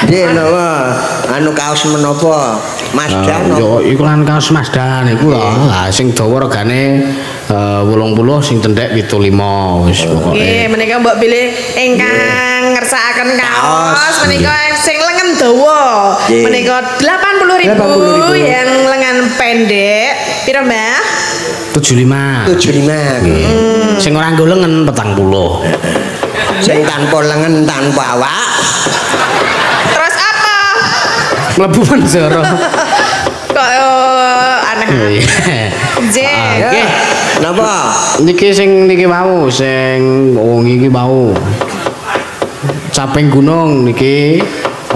Nggih napa? Anu kaos menapa? Mazda Yo napa? iklan kaos Mazda niku lho. Lah sing dawa regane 80 sing cendhek 75 wis pokoke. Nggih, menika mbok pilih ingkang ngersakaken kaos menika sing lengan dawa. Nggih. Menika 80.000 yang lengan pendek. Piro, Mbah? 75. 75 nggih. Sing ora nggo lengen 40. Sing tanpa lengan tanpa awak. Terus apa? Mlebu penjara. Kok aneh. Nggih. Oke. Napa? Niki sing niki wau sing iki wau. Caping gunung niki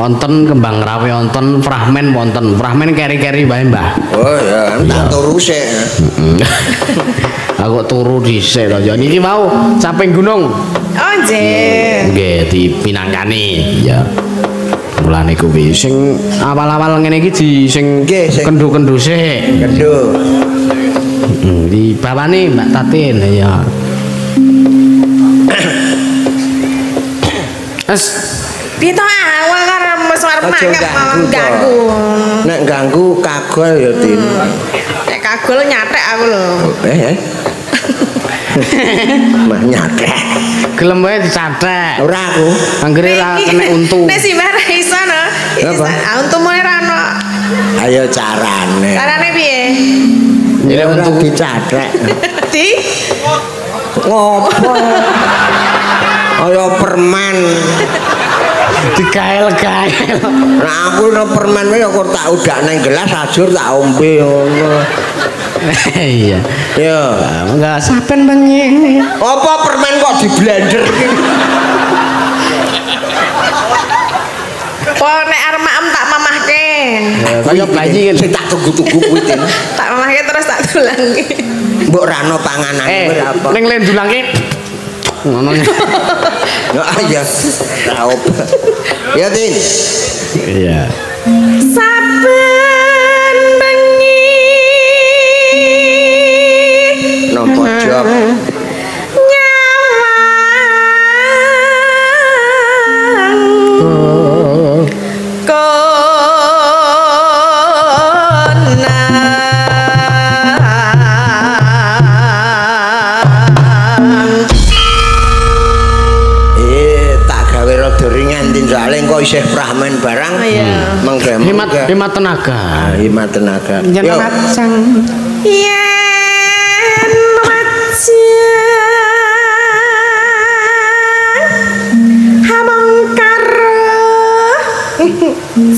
wonten kembang rawe wonten fragmen wonten. Fragmen keri-keri wae, Mbah. Oh ya, tak turu sik. Aku turu dhisik to. Ya niki wau caping gunung. Oh, nggih. Nggih dipinangkani ya. Mulane kuwi sing awal-awal ngene iki di sing Nggih, sing- kendu-kendu sik. Kedho. Di bawahne Mbak Tatin ya. Es Piye to awal karo wis arep Aja mangkat ganggu, ganggu. Nek ganggu kagol ya, Tin. Nek kagol nyatek aku lho. Mah nyatek. gelem wae dicathek. Ora aku. Anggere ra kena untu. Nek si Mbah ra iso no. Apa? Untumu ora ono. Ayo carane. Carane piye? Ya Ora untu dicathek. Di Ngopo? Kaya permen. Dikael-kael. Nah aku no permen wae kok tak udak nang gelas ajur tak ombe ngono. Iya. Ya, Enggak saben bengi. apa permen kok di blender iki? Oh nek arep maem tak mamahke. Kaya bayi sing tak tunggu-tunggu kuwi Tin. Tak mamahke terus tak dulangi. Mbok rano panganan apa? Ning lendulange ngono. Ya ya. Raop. Ya Tin. Iya. Saben bengi Nopo job? Soalnya kok isih pramen barang Hemat tenaga. Hemat tenaga. Jangan macang. yen wajah hamangkar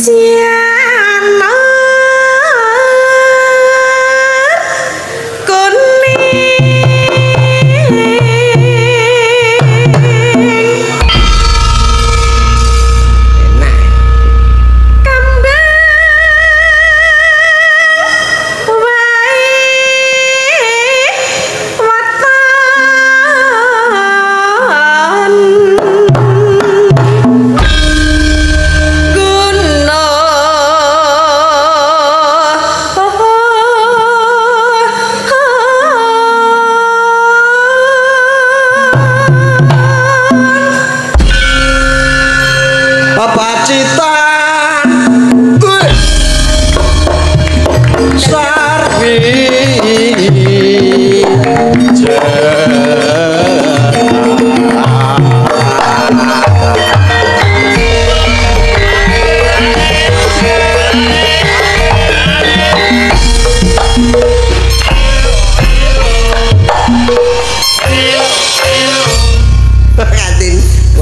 cianar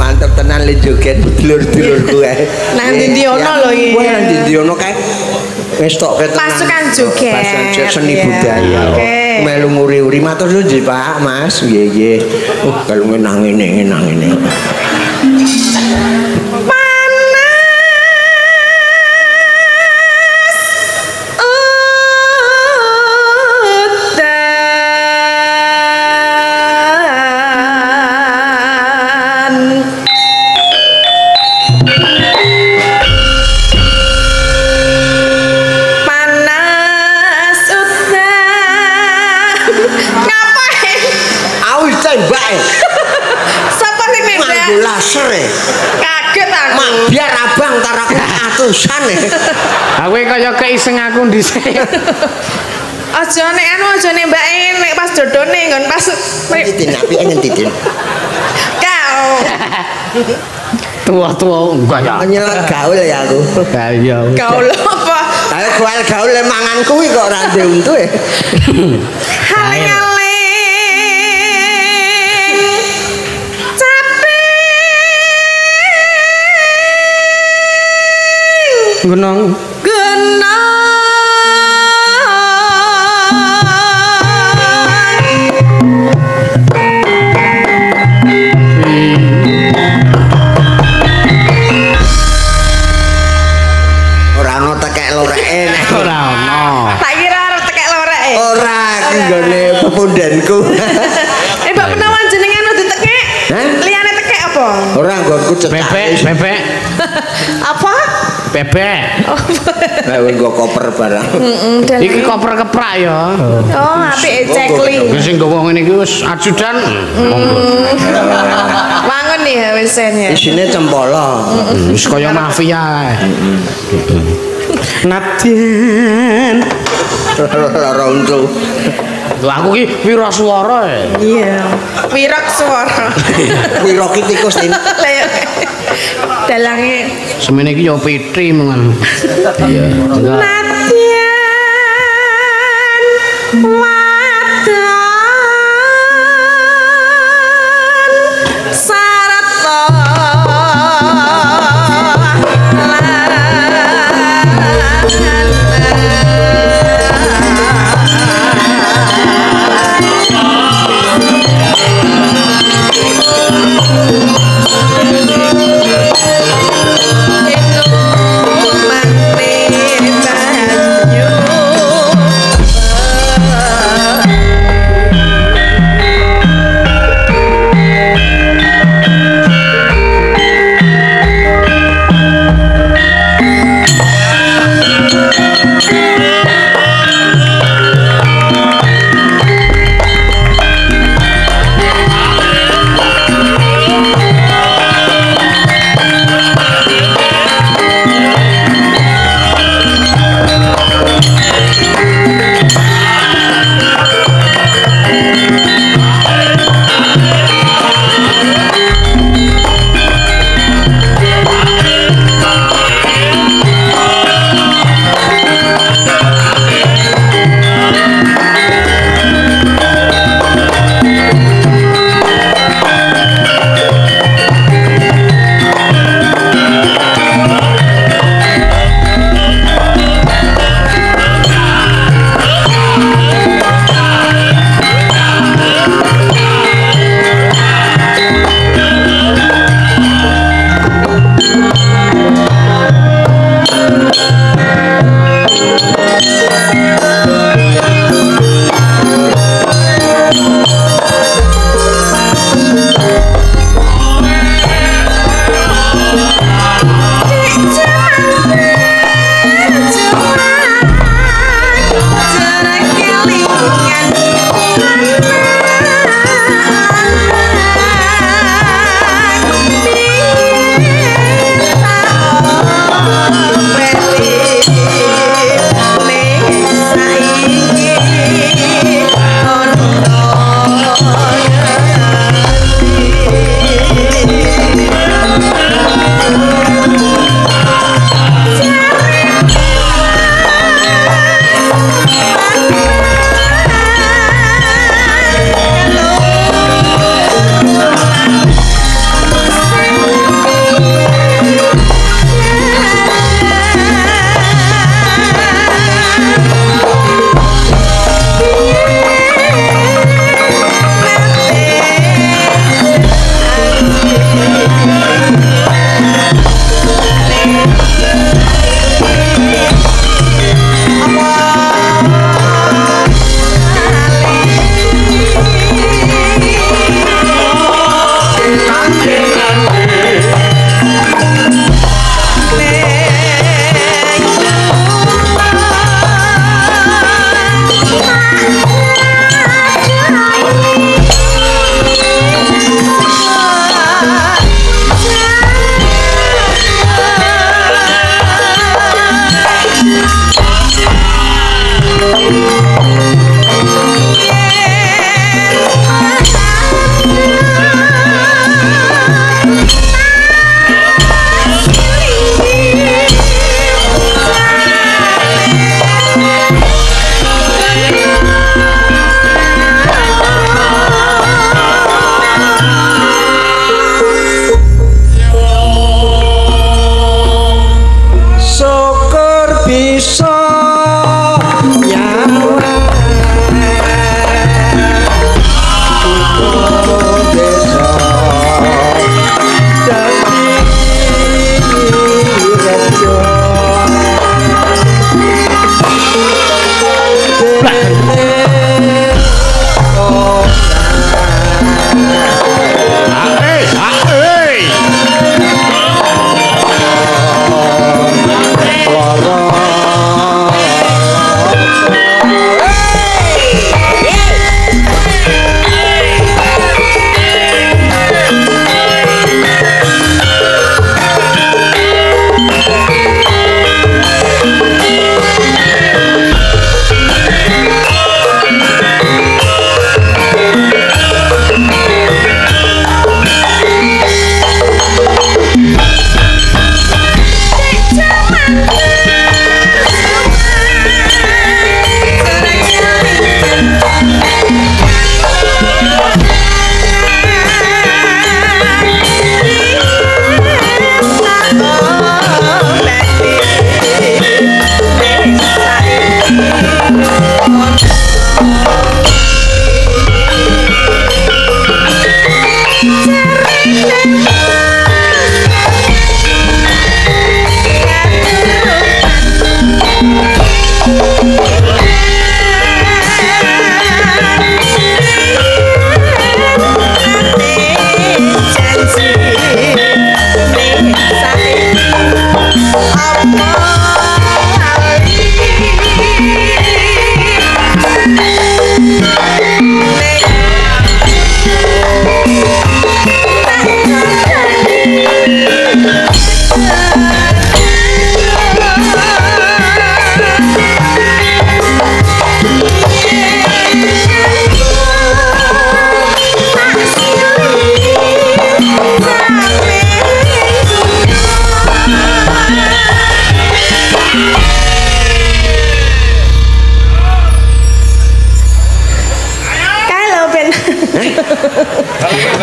mantep tenan le joget dulur-dulurku kae. Nang ndi ono lho iki. Wah nang ndi ono kae. Wis tok tenan. Pasukan joget. Pasukan seni Iya, budaya. oke. Melu nguri-uri matur nuwun nggih Pak, Mas. Nggih nggih. Kalau nang ngene nang ngene. Kaget aku. Mak biar abang tar aku atusan ya. Aku kaya keiseng aku dhisik. Aja nek anu aja nembake nek pas dodone nggon pas Titin apike ngentitin. Kau. Tua-tua enggak ya. Nyelak gaul ya aku. Iya. Gaul apa? Ayo gaul mangan kuwi kok ora ndek untu e. Haling-haling. Gunung. Ora ono tekek loreke nek. Ora ono. Tak kira arep tekek loreke. Ora iki nggone pepundenku. Mbak Penawan jenengan udah tekek? Liyane tekek apa? Ora nggonku cetak. Bebek. Apa? Bebek. Lah nggo koper barang. Iki koper keprak ya. Oh, apike cekli. Wis sing nggawa ngene iki wis ajudan. Wangun nih wisen ya. Isine cempala. Wis kaya mafia. Nadien. Lara untu. Lha aku ki wira swara. Iya. Wirak suara. Wira ki tikus Tin. Lah ya. Dalange Semene iki ya pitri mengan. Iya. Nadien wadon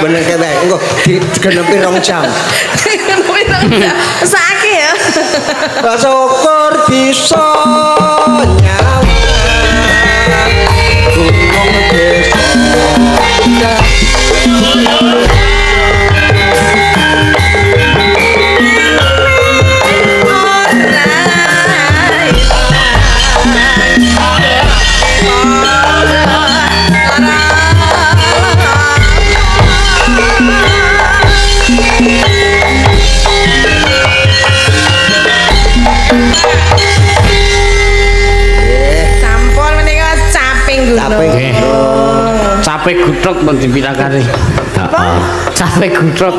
bener kete engko digenepi 2 jam. Sakit ya. Syukur bisa nyawa gunung desa. Sampun menika caping gunung. Capek gutruk pun dipinakani. Heeh. Capek gutruk.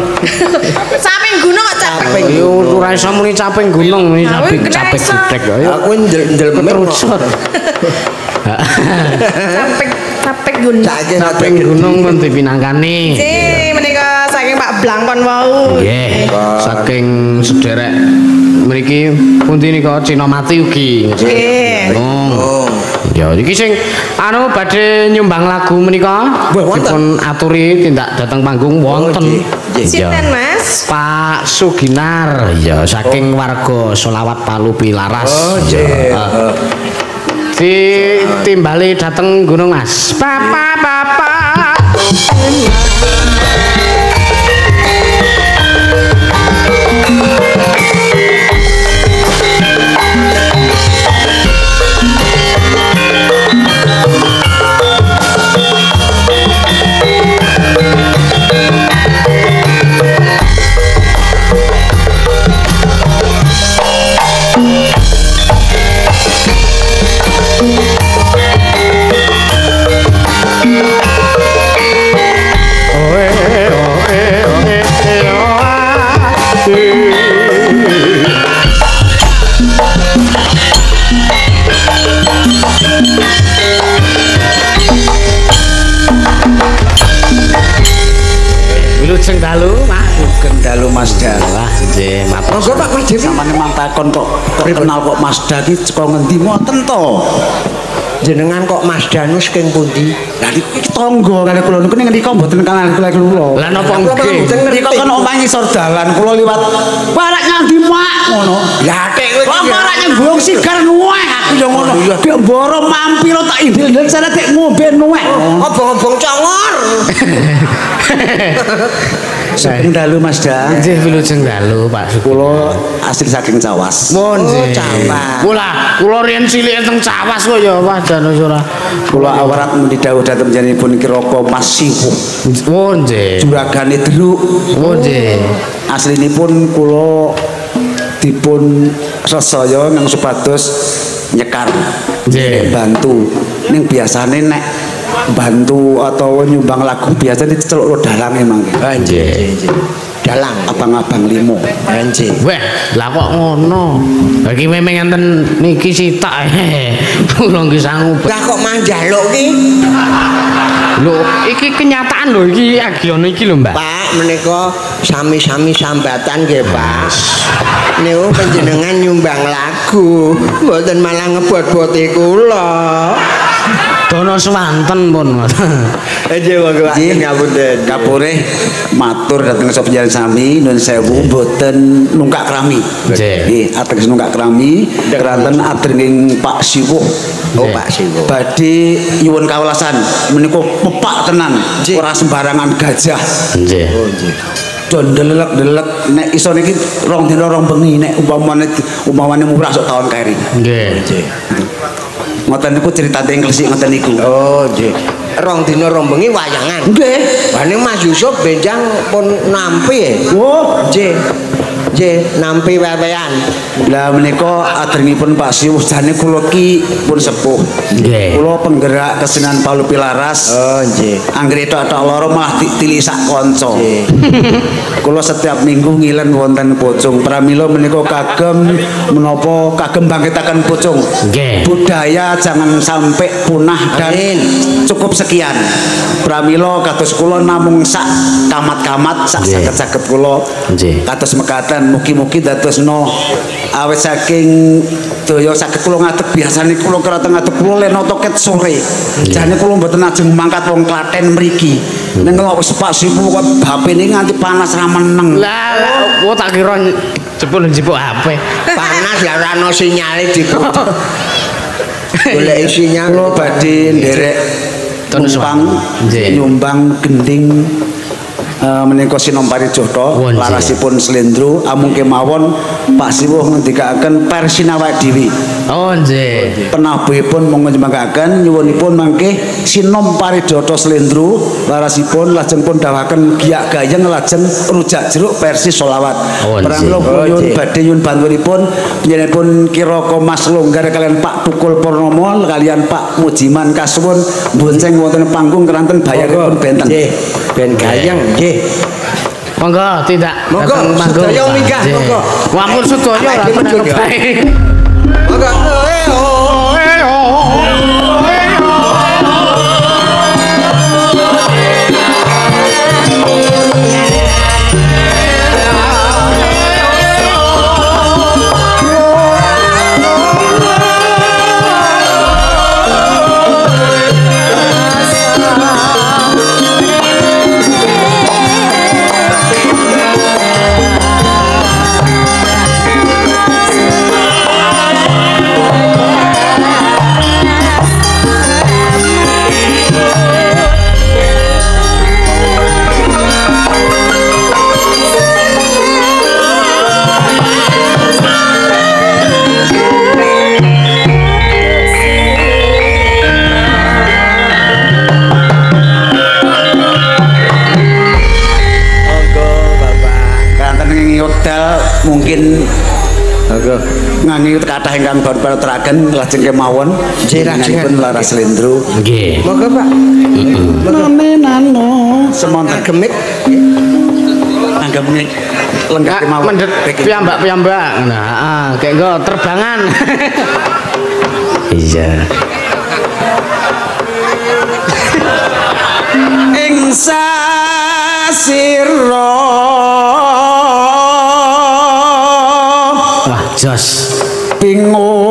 Caping gunung kok caping. Yo ora iso muni caping gunung, muni capek gutrek yo. Aku ndel-ndel Terusur. Caping gunung. Caping gunung pun dipinangkani. Nggih, menika saking Pak Blangkon wau. Nggih, saking sederek mriki pundi nika Cina Mati ugi. Nggih. Ya iki sing anu badhe nyumbang lagu menika dipun aturi tindak dateng panggung wonten. Sinten Mas? Pak Suginar ya saking warga Solawat Palu Pilaras. Oh nggih. Ditimbali dateng Gunung Mas. Bapak. Wilujeng dalu, Mas. Sugeng dalu Mas Dar. Wah, nggih, matur. Monggo Pak Mas Dewi. Samane mantakon kok kenal kok Mas Dar iki saka ngendi mboten to? Jenengan kok Mas Danus keng pundi? Lah iki tangga kali kula niku ning ngendika mboten kenal kula. Lah napa nggih? Ngendika kan omahe ngisor dalan kula liwat barak nyandi mak ngono. Ya kek kowe Kok barak nyembung sigar nuweh aku ya ngono. Dek mboro mampir tak indil-indil sana dek ngombe nuweh. obong-obong congor. Sugeng dalu Mas Dar. Nggih wilujeng dalu, Pak Sugi. Kula asli saking Cawas. Mun nggih. Cawas. Kula riyen cilik teng Cawas kok ya wadan ora. Kula awarat muni dawuh dhateng jenipun Kiroko Mas Siwuh. Oh nggih. Juragane Druk. Oh nggih. Aslinipun kula dipun sesaya nang supados nyekar. Nggih. Bantu. Ning biasane nek bantu atau nyumbang lagu biasanya diceluk dalange mangke. Nggih. Dalang Abang-abang limo. anjing. Weh, lah kok ngono. Iki memang enten niki sitak. Kula nggih sanggup. Lah kok manjaluk ki? Lho, iki kenyataan lho iki agiono iki lho, Mbak. Pak, menika sami-sami sambatan nggih, Pak. Niku panjenengan nyumbang lagu, mboten malah ngebot-boti kula. Dono swanten pun. Nggih, monggo Pak, ngapunten. Kapure matur dhateng Sofian sami nuwun sewu boten nungkak krami. Nggih. Nggih, ateges nungkak krami keranten adrenging Pak Siwuh. Oh, Pak Siwo. Badhe nyuwun kawelasan menika pepak tenan, ora sembarangan gajah. Nggih. Don delek-delek nek iso niki rong dina rong bengi nek umpamane murah sok taun keri. Nggih. Ngoten niku critane Klesik ngoten niku. Oh, nggih. Rong dina rong bengi wayangan. Nggih. Bane Mas Yusuf benjang pun nampi. Oh, Nggih. Nggih, nampi wewean. lah menika adrengipun Pak Siwuh jane kula ki pun sepuh. Nggih. Kula penggerak kesenian Palu Pilaras. Oh, nggih. Anggere tok-tok loro malah ditili sak kanca. Nggih. Kula setiap minggu ngilen wonten Pucung. Pramila menika kagem menapa kagem bangkitaken Pucung. Nggih. Budaya jangan sampai punah dan Amin. cukup sekian. Pramila kados kula namung sak kamat-kamat sak Nggih. saged-saged kula Nggih. kados mekaten mugi-mugi dadosno awet saking daya saged kula ngadeg biasane kula kira teng ngadeg kula len otoket sore. Jane kula mboten ajeng mangkat wong Klaten mriki. Ning kok spasimu kok HP-ne nganti panas ra meneng. Lah, kok tak kira jebul HP. Panas lah ora ono sinyale dikut. Golek sinyal Kula badhe nderek nyumbang gending menika Sinompari Jotho larasipun Slendro amung kemawon Pak Siwuh ngendikaken persine awake dhewe. Oh nggih. Penabuhipun monggo nyemanggaken nyuwunipun mangke Sinompari Jotho Slendro larasipun lajeng pun dawuhaken giyak gayeng lajeng rujak jeruk versi solawat. Pramila nyuwun badhe nyuwun bantunipun panjenenganipun Kiraka Mas Longgar kalian Pak Tukul Purnomo kalian Pak Mujiman kasuwun bonceng wonten panggung keranten bayaripun benten. Nggih, ben gayeng nggih. Monggo tidak. Monggo sedaya minggah monggo. Wampun sedaya lah tenan bae. Monggo. Mungkin ngangge kathah ingkang badhe teraken lajeng kemawon jenenganipun Laras Slendro. Nggih. Monggo Pak. Nano semonten Gemik. anggemne lenggah kemawon. Mendhet piyambak-piyambak. Nah, kayak nggo terbangan. Iya. Ing sasira Jos pingul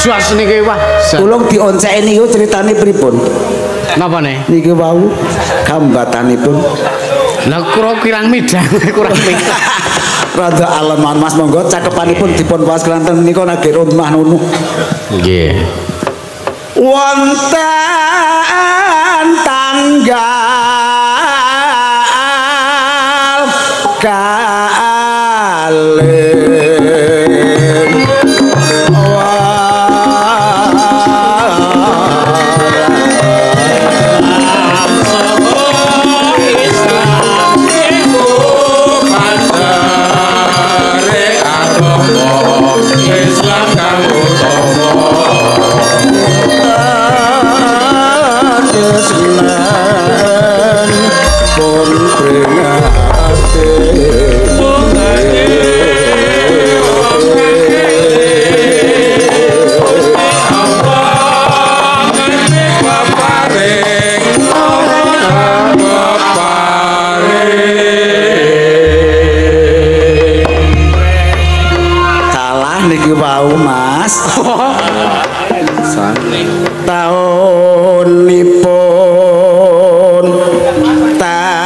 Jos niki wah. Ulung dionceki niku critane pripun? Napa ne? Niki wau gambatanipun. Lah kirang midang, kurang midang. Rada aleman Mas monggo cakepanipun dipun waos kelanten menika nggih rumah nunu. Nggih. Wonten tanggal kalih taunipun taun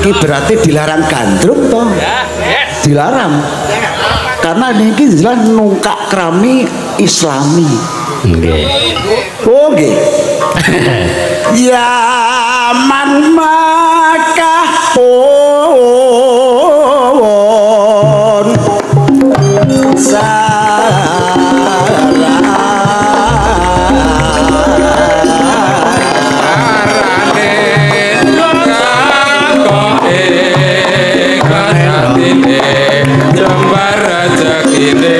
iki berarti dilarang gandrung toh? Dilarang. Karena niki jelas nungkak krami Islami. Nggih. Oh nggih. Yaman Makkah pun jembar rezekine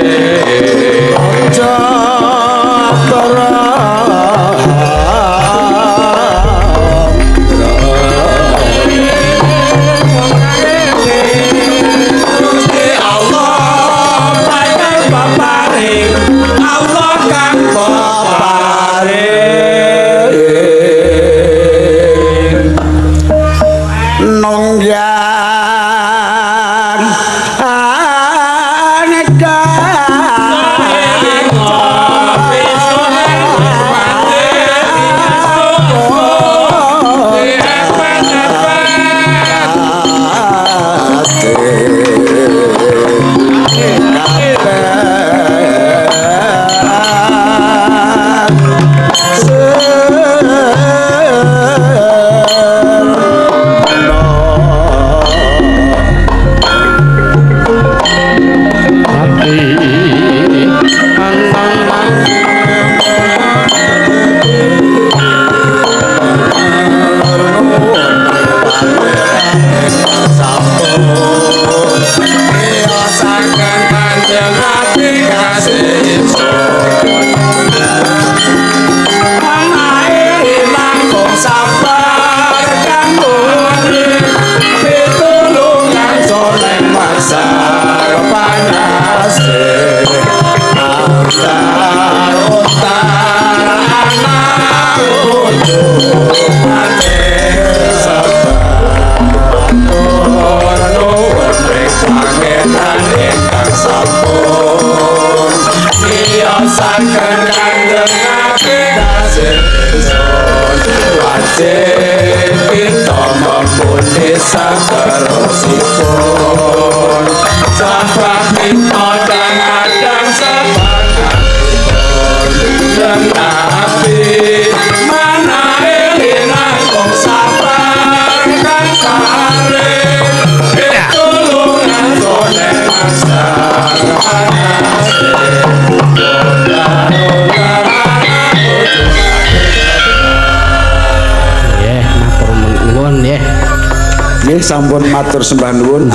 sampun matur sembah nuwun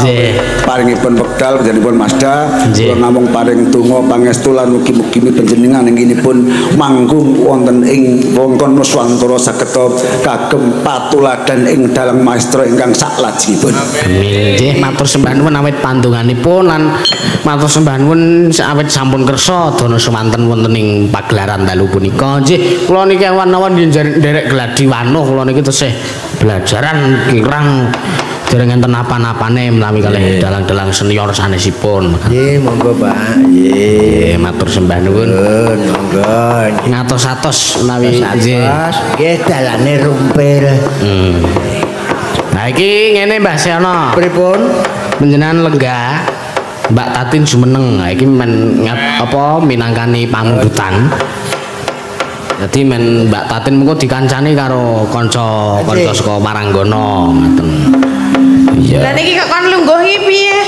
paringipun wekdal panjenenganipun Masda kula namung paring donga pangestu lan mugi-mugi panjenengan ingginipun manggung wonten ing wewengkon Nuswantara sageta kagem patuladan ing dalang maestro ingkang saklajengipun. Amin. Nggih matur sembah nuwun awit pandonganipun lan matur sembah nuwun awit sampun kersa dana semanten wonten ing pagelaran dalu punika. Nggih kula niki awan-awan nderek gladi wanuh kula niki tesih belajaran kirang dereng enten apa-apane menawi kalih dalang-dalang senior sanesipun. Nggih, monggo, Pak. Nggih, matur sembah nuwun. Monggo. Ngatos-atos menawi nggih dalane rumpil. Nah iki ngene Mbah Seana. Pripun? Panjenengan lega Mbak Tatin jumeneng. Nah iki men apa minangkani pamundutan. Jadi men Mbak Tatin mengko dikancani karo kanca-kanca saka Maranggana ngoten. Iya. Lah niki kok kon lungguh iki piye?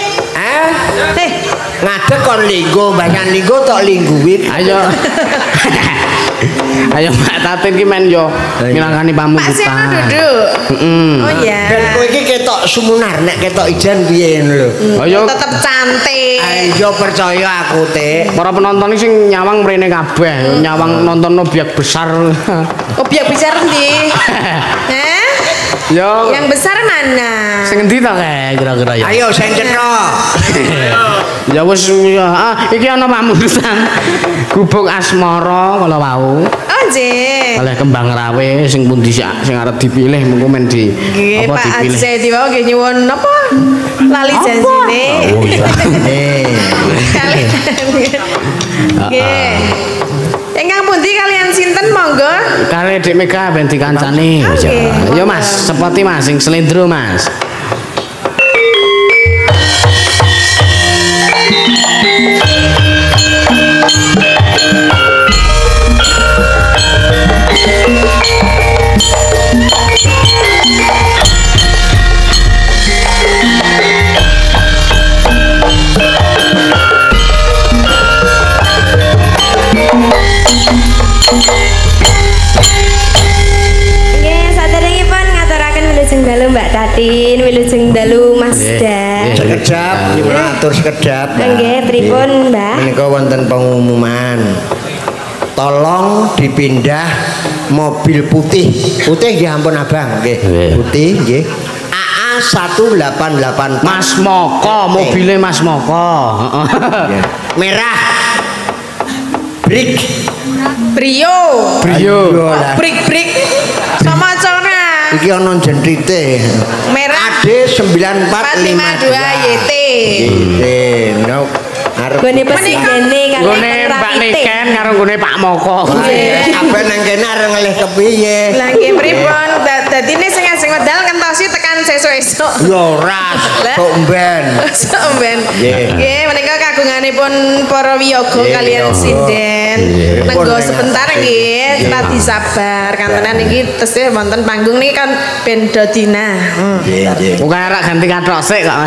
Ngadeg kon linggo, banyak linggo tok lingguwit. Ayo. Ayo Mbak Tatin ki men yo minangkani pamundutan. Pak Sena duduk. Oh iya. Dan kowe iki ketok sumunar nek ketok ijen piye lho. Ayo tetep cantik. Ayo percaya aku, Tik. Para penonton sing nyawang mrene kabeh, nyawang nonton obyek besar. Obyek besar endi? Hah? Yo. Yang besar mana? Sing endi to kira-kira ya? Ayo sing cetha. Ya wis iki ana pamundutan gubuk asmara kala wau. Oh nggih. Kalih kembang rawe sing pundi sing arep dipilih mengko men di nggih, apa Pak dipilih. Haji Diwao nggih nyuwun napa? Lali janjine. Oh iya. Kali. Nggih. Ingkang pundi kalian sinten monggo? Kali Dik Mega ben dikancani. Ya Mas, sepoti Mas sing slendro Mas. batin wilujeng dalu Mas Da. Sekedap nyuwun atur sekedap. Nggih, pripun, Mbah? Menika wonten pengumuman. Tolong dipindah mobil putih. Putih nggih ampun Abang, nggih. Putih nggih. AA 188 Mas Moko, mobilnya Mas Moko. merah. Brik. Brio. Brik. Sama cona. Iki ana jentrite. Merah. AD 9452 YT. No. Gone pesinggene kalian Gone Mbak Niken karo gone Pak Moko. Sampai nang kene arep ngelih kepiye? Lah nggih pripun? Dadine sing ajeng medal kentosi tekan sesuk-esuk. Yo ras, kok mben. Samben. Nggih, menika kagunganipun para wiyaga kalian sinden. Nenggo sebentar nggih, radi sabar. Kantenan iki tesih wonten panggung niki kan ben Dodina. Nggih. Bukan arek ganti kathok sik kok.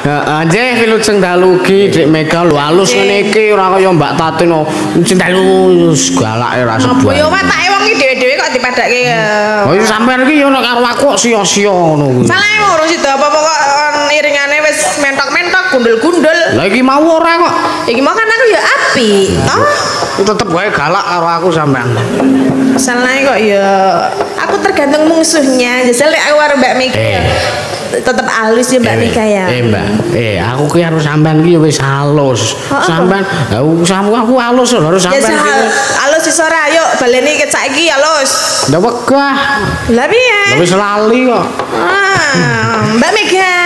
Heeh, nggih wilujeng dalu iki Dik Mega lho alus ngene iki ora kaya Mbak Tatin dalu galake ra Apa sebuah. ya watake wong iki dhewe-dhewe kok dipadake ya. Oh iya sampean iki yo nek karo aku kok sia-sia ngono kuwi. Salah urung sida apa-apa kok iringane wis mentok-mentok gundul-gundul. Lah iki mau ora kok. Iki mau kan aku ya apik, toh. Tetep wae galak karo aku sampean. Salahnya kok ya aku tergantung musuhnya. Jajal nek aku karo Mbak Mega tetep halus ya Mbak Mega ya. Mbak. Aku ki harus sampean ki wis halus. Sampean aku halus lho harus Ya sampean. halus iso ora ayo baleni ket saiki halus. Ndak wegah. Lah piye? Wis lali kok. Mbak Mega.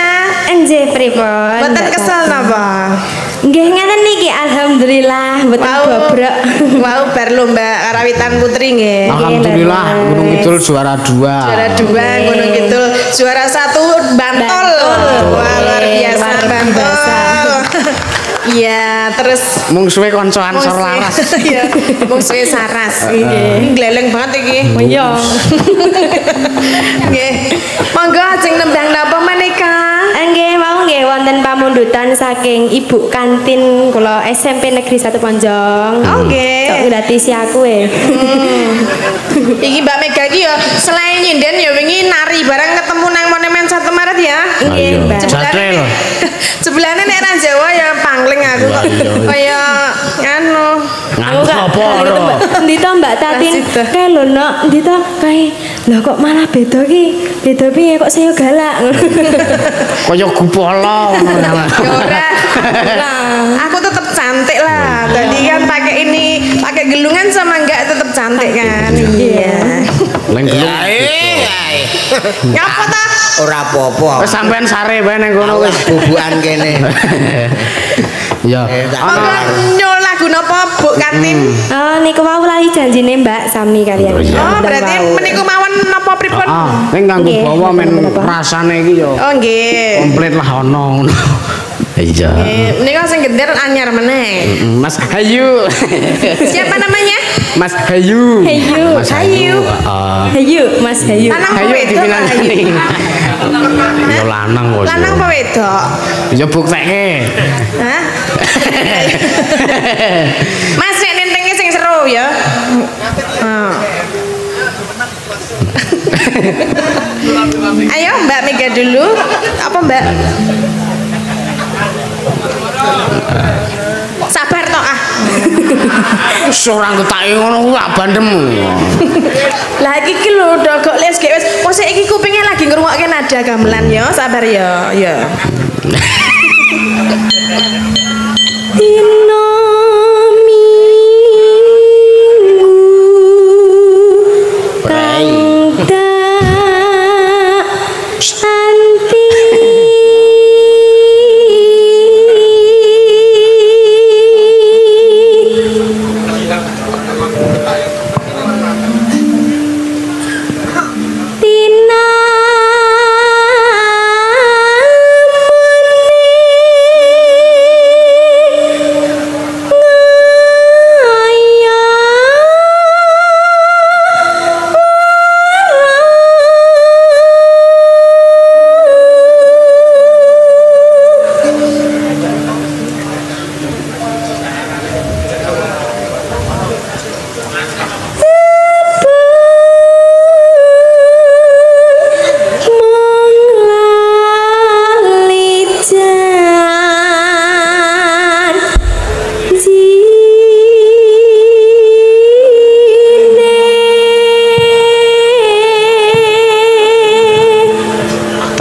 Nggih, pripun? Mboten kesel napa? Nggih ngeten niki alhamdulillah mboten bobrok. Wow, bar lomba karawitan putri nggih. Alhamdulillah Gunung Kidul juara 2. Juara 2 Gunung Kidul, juara 1 Bantul. Wah, luar biasa Bantul. Iya, terus mungsuhe kanca Ansor Laras. Iya, mungsuhe Saras. Nggih. Gleleng banget iki. Oh iya. Nggih. Monggo ajeng nembang napa menika? Nggih, mau nggih wonten pamundutan saking Ibu Kantin kula SMP Negeri 1 Ponjong. Oh nggih. Sok gratis aku Iki Mbak Mega iki ya selain nyinden ya wingi nari bareng ketemu nang Monumen 1 Maret ya. Nggih, Mbak. Jatrel. Sebelahnya nek nang Jawa ya pangling aku kok. Kaya anu. Nganu apa ora? Endi to Mbak Tatin? Kae lho nok, endi to kae. Lah kok malah beda ki? Beda piye kok saya galak. Kaya gupala ngono. Ya ora. Aku tetap cantik lah. Tadi kan pakai gelungan sama enggak tetap cantik kan. Iya. Leng gelung. Ngapa ta? Ora apa-apa. Wis sampean sare bae nang kono wis bubukan kene. Ya. Monggo nyul lagu napa Bu Kantin? Oh, niku mau lali janjine Mbak sami kalian. Oh, berarti meniku mawon napa pripun? Ning kanggo bawa men rasane iki ya. Oh, nggih. Komplit lah ono ngono. Iya. Menika sing gender anyar meneh. Mas Hayu. Siapa namanya? Mas Hayu. Hayu. Mas Hayu. Hayu, Mas Hayu. Lanang apa Hayu wedok? dipilani. Ya lanang kok. Lanang apa wedok? Ya bukteke. Hah? Mas nek nentenge sing seru ya. Ayo Mbak Mega dulu. Apa Mbak? Sabar toh ah. Ora ngetake ngono kuwi bandem. Lah iki ki lho dogok les ge wis. Posik iki kupinge lagi ngrungokke nada gamelan ya. Sabar ya. Ya. Dino minggu kang dak anti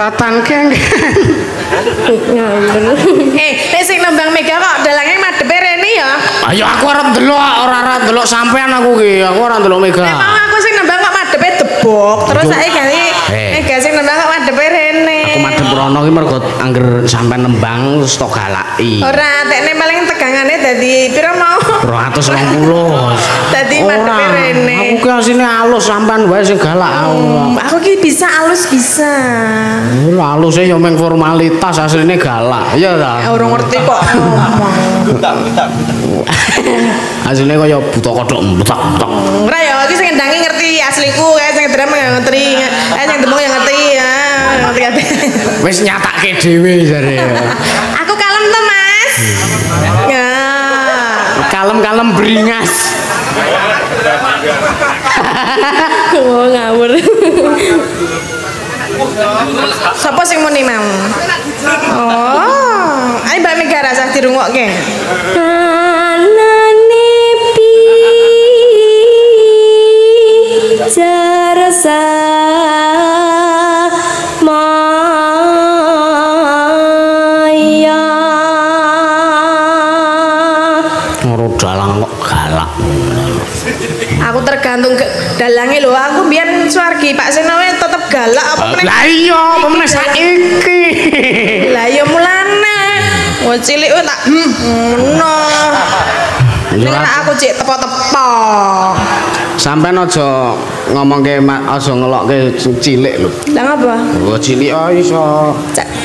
tatan keng. Ngawur. Nek sing nembang Mega kok dalange madepe rene ya. Ayo aku arep ndelok ora ndelok sampean aku ki. Aku ora ndelok Mega. Nek mau aku sing nembang kok madepe debok. Terus saiki gani Mega sing nembang kok madepe rene. Aku madhep rono ki mergo angger sampean nembang terus tok galaki. Ora, tekne paling tegangane dadi pira mau? 220. Dadi madepe rene. Aku ki asine alus sampean wae sing galak. Aku ki bisa alus bisa. Alus ya meng formalitas asline galak. Iya ta? Ora ngerti kok ngomong. Asline kaya buta kodhok mbetak-betak. Ora ya, iki sing ngendangi ngerti asliku, kae sing drama ya ngerti. Sing demong ya ngerti ya. Ngerti. Wis nyatake dhewe jare. Aku kalem to, Mas. Ya. Kalem-kalem beringas. Oh, ngawur. Sapa sing muni mau? Oh, ayo Mbak Mega rasah dirungokke. Anane pi jarasa maya. Ngoro dalang kok galak. Aku tergantung dalange lho. Aku mbiyen suwargi Pak Senowe tetep galak apa meneh. Lah iya, apa meneh saiki. Lah ya mulane. Wong cilik tak ngono. Nek aku cek tepo-tepo. Sampeyan aja ngomongke aja ngelokke cilik lho. Lah ngapa? Oh cilik iso.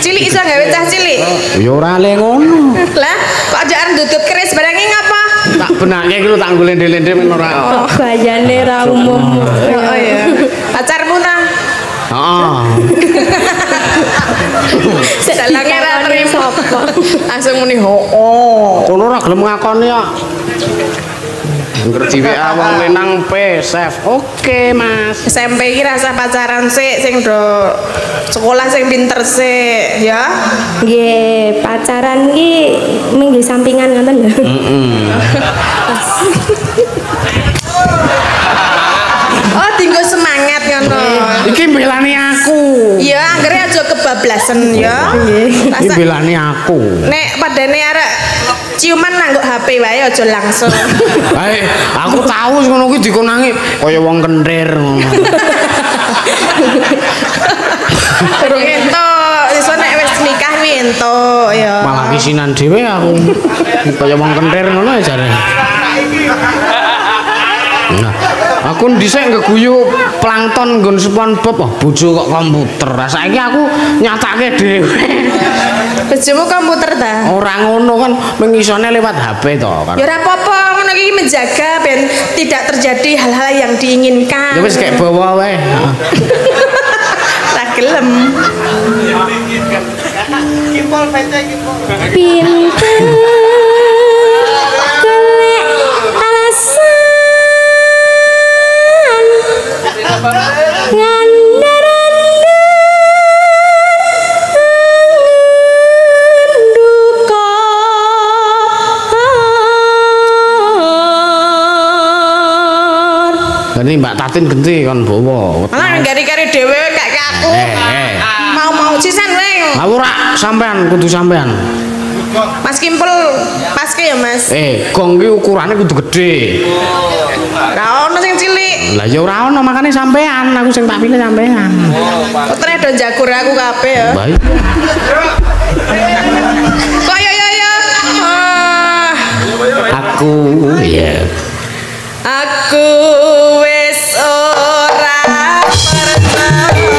Cilik iso gawe cah cilik. Ya ora le ngono. Lah kok aja arep ndudut keris barange ngapa? Tak benake iki lho tak golek-golek men ora. Bayane ra umum. Oh iya. Pacarmu ta? Heeh. Dalange ra terima. Sapa? Langsung muni hoo. Kono ora gelem ngakoni ya. Ngerti WA wong lenang P chef. Oke, Mas. SMP iki rasa pacaran sik sing do sekolah sing pinter sik ya. Nggih, pacaran iki minggu sampingan ngoten lho. Oh, tinggo semangat ngono. Iki mbelani aku. Ya, anggere aja kebablasan ya. Iki mbelani aku. Nek padane arek ciuman nanggo HP wae aja langsung. Bae, aku tahu ngono kuwi dikonangi kaya wong kentir ngono. Durung entuk, iso nek wis nikah kuwi entuk ya. Malah kisinan dhewe aku. Kaya wong kentir ngono ya jare. Nah, aku dhisik ngeguyu plankton nggon SpongeBob, oh, bojo kok komputer. Saiki aku nyatake dhewe. Bojomu komputer ta? Ora ngono kan mengisone lewat HP to kan. Ya ora apa-apa, ngono iki menjaga ben tidak terjadi hal-hal yang diinginkan. Ya wis kayak bawa wae. Ra gelem. Pinter golek alasan duka. Ini Mbak Tatin genti kan bawa. Malah gari-gari dhewe kayak aku. Mau sisan weng. Aku ora sampean kudu sampean. Mas Kimpul paske ya, Mas. Gong ki ukurane kudu gede. Ra ono sing cilik. Lah ya ora ono makane sampean, aku sing tak pilih sampean. Putre do jagur aku kabeh ya. Baik. Kok ya. Aku ya. Aku wis ora percaya.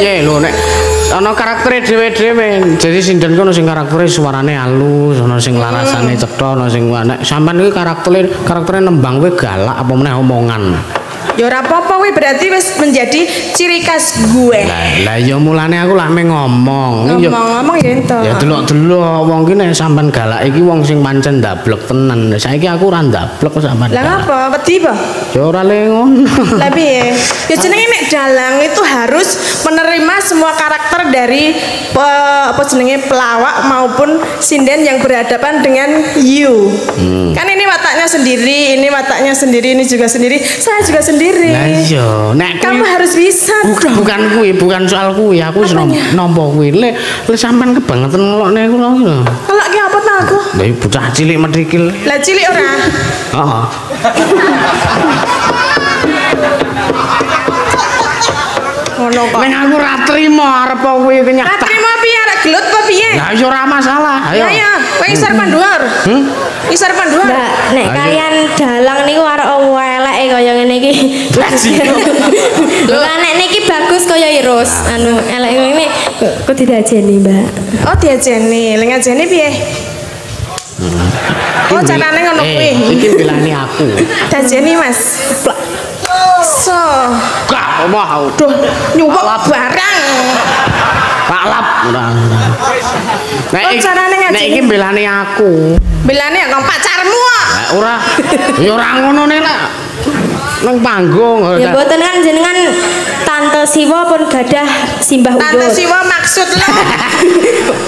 piye lho nek ana karaktere dhewe-dhewe. Jadi sinden kono sing karaktere suarane halus, ana sing larasane cetha, ana sing nek sampean iki karaktere nembang kowe galak apa meneh omongan. Ya ora apa-apa kuwi berarti wis menjadi ciri khas gue. Lah ya mulane aku lak ngomong. Ngomong ya ento. Ya delok-delok wong ki nek sampean galak iki wong sing pancen ndablek tenan. Saiki aku ora ndablek kok sampean. Lah ngapa? Wedi apa? Ya ora le ngono. Lah piye? Ya jenenge nek dalang itu harus menerima semua karakter dari apa jenenge pelawak maupun sinden yang berhadapan dengan you. Kan ini wataknya sendiri, ini juga sendiri, saya juga sendiri. Lah iya, nek kamu harus bisa. Bukan kuwi, bukan soal kuwi, aku nampa kuwi. Le sampean kebangetan ngelokne aku lho. Kalau ki apa ta aku? Lah bocah cilik medhikil. Lah cilik ora? Heeh. Ngono kok. Nek aku ora trimo arep kuwi kenyak. Ora trimo piye arek gelut apa piye? Lah ya ora masalah. Ayo. Ya, kowe isar panduar. Isar panduar. Mbak, nek kalian dalang niku arek eleke kaya ngene iki. Lah nek niki bagus kaya Irus. Anu elek ngene kok diajeni, Mbak. Oh, diajeni. Lha ngajeni piye? Oh, carane ngono kuwi. Iki bilani aku. Diajeni, Mas. So. Gak mau. Duh, nyuwek barang. Pak lap ora. Nek iki belani aku. Belane kok pacarmu kok. Ora. Ya ora ngono nek nang panggung. Ya mboten kan jenengan Tante Siwa pun gadah simbah Uyut. Tante Siwa maksud lo.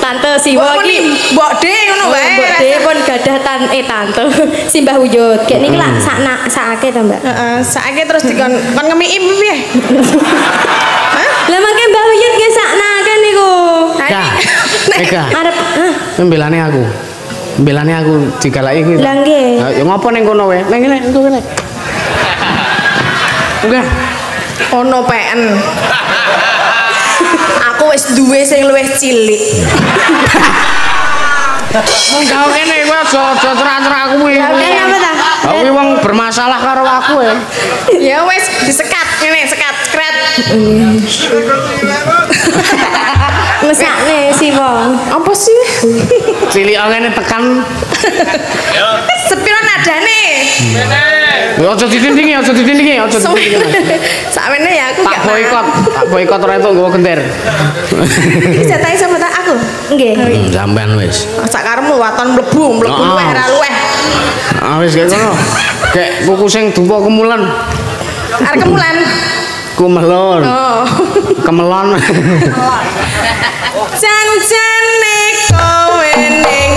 Tante Siwa iki Mbok De ngono wae. Mbok De pun gadah tante simbah Uyut. Kayak niki lak sakake to, Mbak. Heeh, sakake terus dikon ngemi piye? Lah mangke Mbah Uyut nggih saknake niku. Eka. Arep mbelane aku. Mbelane aku digalaki kuwi. Lah nggih. Ya ngopo ning kono wae? Ning ngene, engko kene. Enggak. Ono PN. Aku wis duwe sing luwih cilik. Mung gawe kene kowe aja cerak-cerak kuwi. Apa ta? Kuwi wong bermasalah karo aku ya. Ya wis disekat ngene, sekat skret. Mesakne Siwa. Apa sih? Cilik ngene tekan. Sepiro nadane? Aja ditindingi, aja ditindingi. Sakmene ya aku Tak boikot ora entuk nggawa genter. Iki jatahe sama tak aku. Nggih. Sampean wis. Sak karemu waton mlebu luweh ra luweh. Ah wis kaya ngono. Kek kuku sing dupa kemulan. Arek kemulan. Kumelon. Oh. Kemelon. Jan-jane kowe ning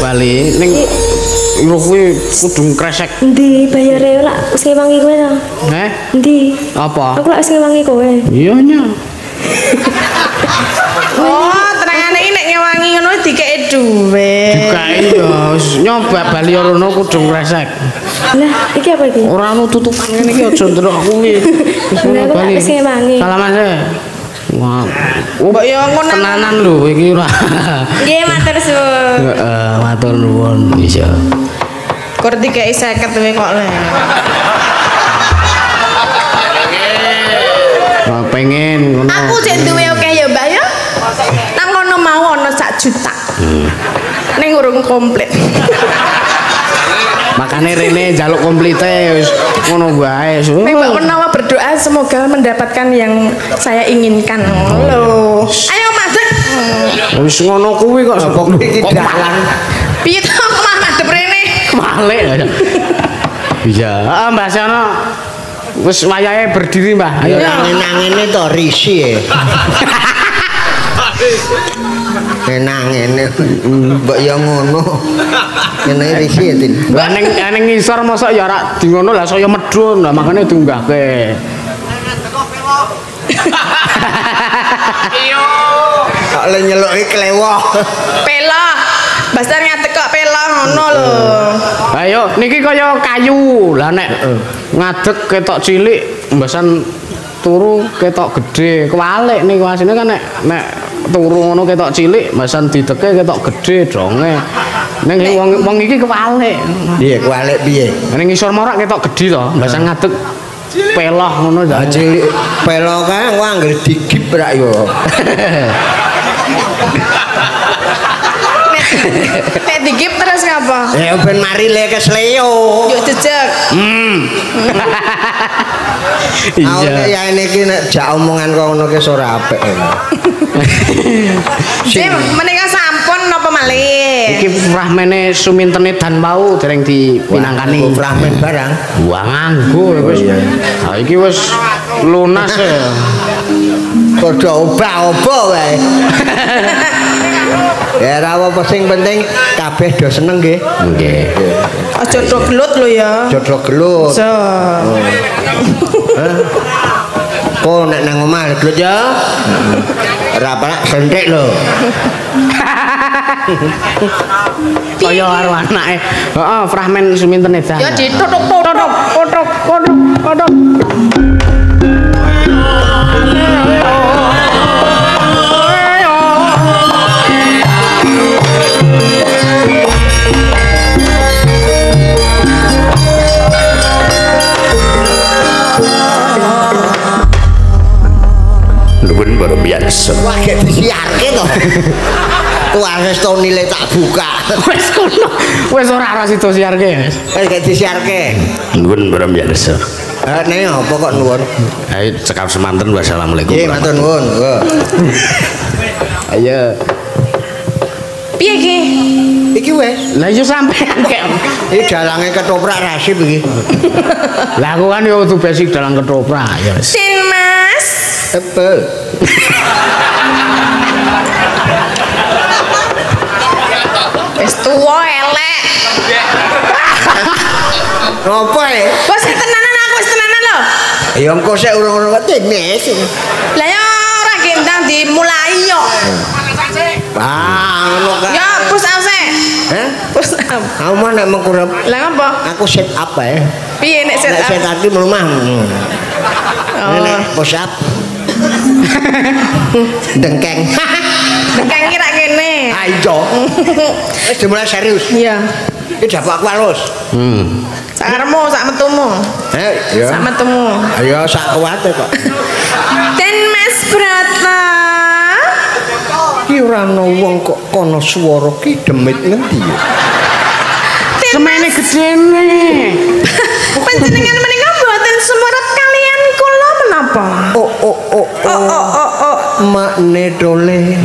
Bali ning lho kuwi kudu kresek. Endi bayare lak sewangi kowe to? Endi? Apa? Aku lak sewangi kowe. Iya nya. Oh, terangane iki nek ngewangi ngono dikeki dhuwit. Dikeki ya nyoba Bali rono kudu kresek. Lah, iki apa iki? Ora ono tutupan ngene iki aja ndelok kuwi. Lah aku lak sewangi. Salam Mas. Wah. Mbok yo ngono. Tenanan lho iki ora. Nggih, matur suwun. Heeh, matur nuwun. Iya. Kur dikeki 50 wae kok le. Pengen ngono. Aku cek duwe oke ya, Mbak ya. Nang ngono mau ono 1 juta. Ning urung komplit. Makane Rene njaluk komplite wis ngono wae. Nek Mbak menawa berdoa semoga mendapatkan yang saya inginkan. Lho. Ayo madhep. Wis ngono kuwi kok kok dalan. Piye to kok madhep rene? Malik. Iya, Mbak Sono. Wis wayahe berdiri, Mbah. Ayo nangene to risi e. Nangene mbok ya ngono. Kene risi ya, Tin. Lah ning ngisor mosok ya ora di ngono lah saya medhun. Lah makane diunggahke. Iyo. Kok le nyeluki klewoh. Pelah. Basar ngadeg kok pelah ngono lho. Ayo niki kaya kayu. Lah nek ngadeg ketok cilik, mbasan turu ketok gede. Kewalik niku asine kan nek turu ngono ketok cilik, mbasan dideke ketok gede donge. Ning wong iki kewalik. Piye kewalik piye? Ning ngisor morak ketok gede to, mbasan ngadeg pelah ngono ta. Cilik pelah kae engko anggere digip rak yo. Nek digip terus ngapa? Ya ben mari le kesleo. Yo jejeg. Iya. Ya niki nek jak omongan kok ngono ki ora apik. Sing menika sampun napa malih? Iki fragmene Sumintene dan mau dereng dipinangkani. Fragmen barang. Wah nganggo wis. Ha iki wis lunas ya. Padha obah-obah wae. Ya ora apa sing penting kabeh do seneng nggih. Nggih. Aja do gelut lho ya. Jodoh gelut. So. Kok nek nang omah gelut ya. Ora apa sentik lho. Kaya karo anake. Heeh, fragmen Sumintene dan. Ya ditutuk-tutuk. Kodok. Nuwun para biasa. Wah gek disiarke to. Wah wis to nilai tak buka. Wis kono. Wis ora ora situ siarke. Wis gek disiarke. Nuwun para biasa. Nek apa kok nuwun? Ayo cekap semanten wassalamualaikum. Nggih matur nuwun. Ayo. Piye iki? Iki wis. Lah yo sampean kek. Iki dalange ketoprak rasip iki. Lah aku kan yo kudu basic dalang ketoprak ya wis. Sin Mas. Apa? Wis tuwa elek. Ngopo e? Wis tenanan aku wis tenanan lho. Ya engko sik urung-urung tenis. Lah ya ora gendang dimulai yo. Ngono kae. Ya push up sik. Hah? Push up. Aku mah nek mengkurep Lah ngapa? aku sit up ae. Piye nek set Nek sit up? up ki mlumah. Oh. Nek push up. Dengkeng. Dengkeng kira kene. Ayo. Wis dimulai serius. Iya. Iki dapat aku halus. Sakarmu, sak metumu. Ya. Sak metumu. Ayo sak kuwate kok. Den Mas Brata. Ki ora ana wong kok kono swara ki demit ngendi ya? Semene gedene. Panjenengan menika mboten sumurep kalian kula menapa? Oh. Makne dole.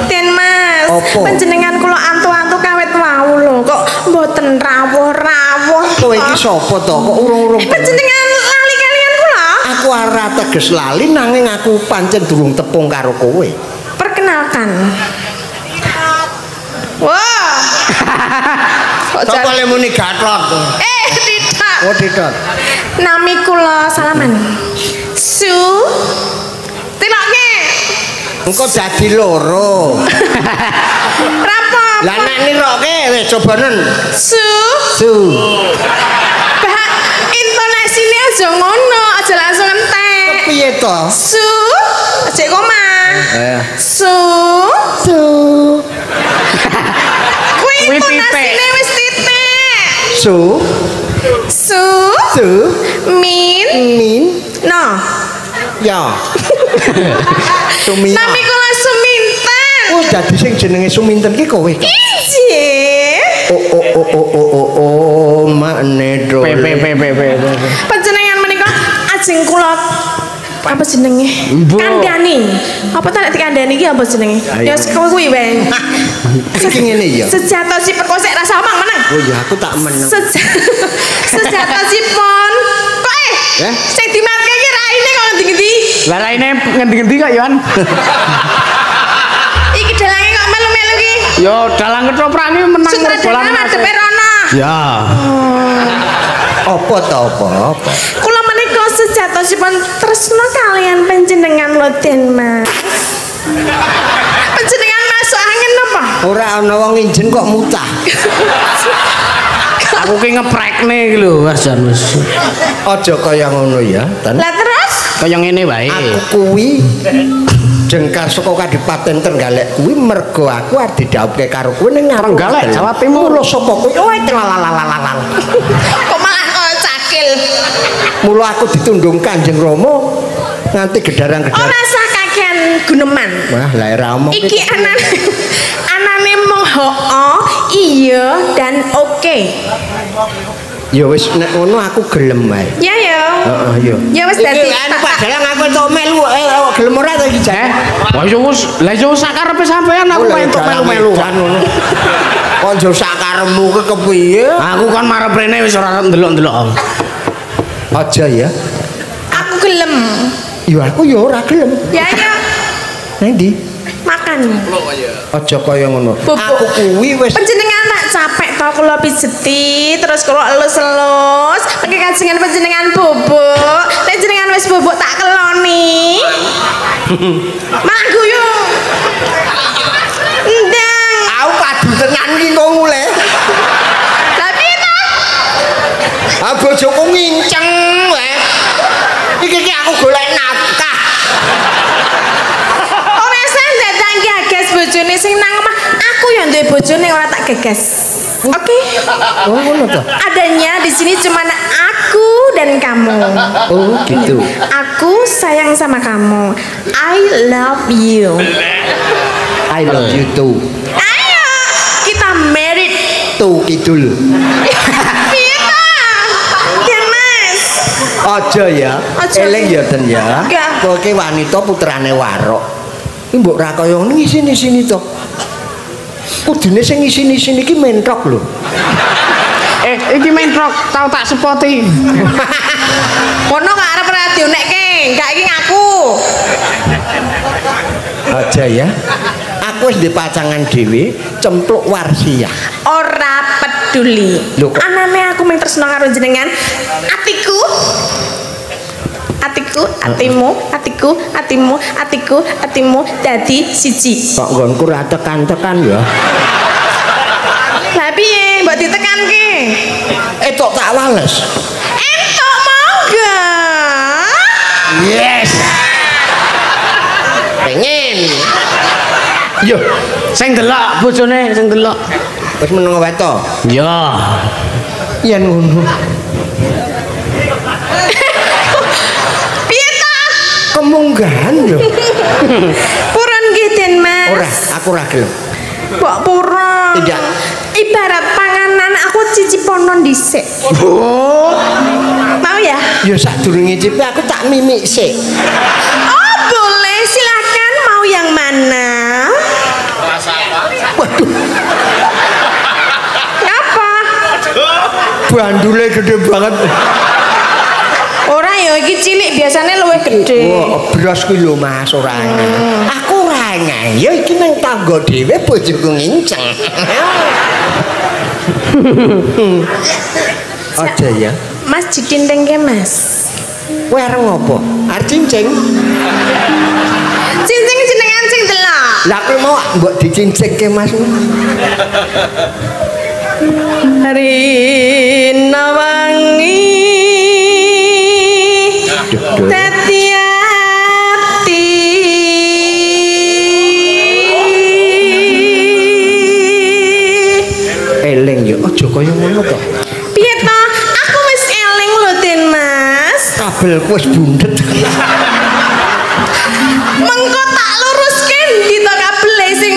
Den Mas, Apa? panjenengan kula antu-antu kawit wau lho, kok mboten rawuh-rawuh. Kowe iki sapa to? Kok urung-urung Panjenengan lali kalian kula? Aku ora teges lali nanging aku pancen durung tepung karo kowe. Perkenalkan. Wah. Kok Sapa le muni gatot? tidak. Oh, tidak. Nami kula Salaman. Su. Tilokke. Engko dadi loro. Rapo? Lah nek niroke wis cobanen. Su. Bah, intonasine aja ngono, aja langsung entek. Piye to? Su. Cek koma. Su. Kuwi intonasine wis titik. Su. Min. No. Ya. Sumia. Nami kula Suminten. Oh, dadi sing jenenge Suminten ki kowe. Injih. Oh, makne dole. Panjenengan menika ajeng kula apa jenenge? Kandhani. Apa ta nek dikandhani iki apa jenenge? Ya kuwi wae. Iki ngene ya. Sejatosipun kok sik rasa omong meneng. Oh ya aku tak meneng. Sejatosipun Sing dimatke iki raine kok ngendi-ngendi? Lah raine ngendi-ngendi kok Yohan? Iki dalange kok melu-melu iki. Yo dalang ketoprak iki menang bola madhepe rono. Ya. Apa to apa? Kula menika sejatosipun tresna kalian panjenengan Loden Mas. Panjenengan masuk angin napa? Ora ana wong injen kok mutah. Aku ki ngeprekne iki lho Mas Jan wis. Aja kaya ngono ya, Tan. Lah terus? Kaya ngene wae. Aku kuwi jengkar saka Kadipaten Trenggalek kuwi mergo aku arep didhawuhke karo kowe ning Trenggalek Jawa Timur. Lho sapa kowe? Oh, tralalalalalalal. Kok malah kok cakil. Mula aku ditundung Kanjeng Rama nganti gedarang-gedarang. Ora usah kakean guneman. Wah, lah ora omong. Iki anane mung iya dan oke. Ya wis nek ngono aku gelem wae. Ya ya. Heeh, ya. Ya wis dadi. Iki padahal aku entuk melu gelem ora to iki Jan? Wah yo wis, lah yo sakarepe sampean aku entuk melu-melu. Kok yo sakarepmu ke kepiye? Aku kan marep rene wis ora ndelok-ndelok. Aja ya. Aku gelem. Ya aku ya ora gelem. Ya ya. Nang ndi? Makan. Aja kaya ngono. Bubuk. Aku kuwi wis Panjenengan nak capek to kula pijeti terus kula elus-elus pakai kajengan panjenengan bubuk. Nek jenengan wis bubuk tak keloni. Malah guyu. Ndang. aku padu tenan iki kok mulai. Lah piye to? Ah bojoku nginceng wae. Iki aku golek nafkah. Ora sen dadak gagas bojone sing nang omah. Aku yang duwe bojone ora tak gagas. Oke. Oh ngono to. Adanya di sini cuma aku dan kamu. Oh gitu. Aku sayang sama kamu. I love you. I love you too. Ayo, kita married. Tuh kidul. Piye ta? Ya Mas. Aja ya. Aja. Eling ya Den ya. Enggak. Kowe ki wanita putrane Warok. Iki mbok ra kaya ngisi-sini to. Kudune sing ngisi-sini iki mentok lho. Iki mentrok tau tak sepoti. Kono kok arep radio nekke, enggak iki ngaku. Aja ya. Aku wis di pacangan dhewe, cempluk warsiah. Ora peduli. Lho, kok- Anane aku mung tresno karo jenengan. Atiku. Atiku, atimu, atiku, atimu, atiku, atimu dadi siji. Kok nggonku ra tekan-tekan ya. Lah piye, mbok ditekanke? Tok tak wales. Entuk monggo. Yes. Pengen. Yo, Sing delok bojone, sing delok. wis meneng wae to. Ya. Yen ngono. Piye ta? Kemunggahan yo. Purun nggih Den Mas. Ora, aku ora gelem. Mbok purun. Tidak. Ibarat panganan aku cicipono dhisik. Oh, Mau ya? yo sadurunge cipi aku tak mimik sik. Oh boleh, silakan. Mau yang mana? Waduh, Apa? bandule gede banget. Ora ya iki cilik biasanya luwih gede. Wah, beras ki lho Mas ora. Aku ora ngene. Ya iki nang tangga dhewe bojoku nginceng. Aja ya. Mas didindeng ke Mas. Kowe arep ngopo? Arep cincing. Cincin jenengan sing delok. Lah kowe mau mbok dicincingke Mas. Rina wangi dadi ati. Eling yo aja kaya ngono to. Piye to? Aku wis eling lho Den Mas. Kabelku wis bundet. Mengko tak luruske ndi to kabele sing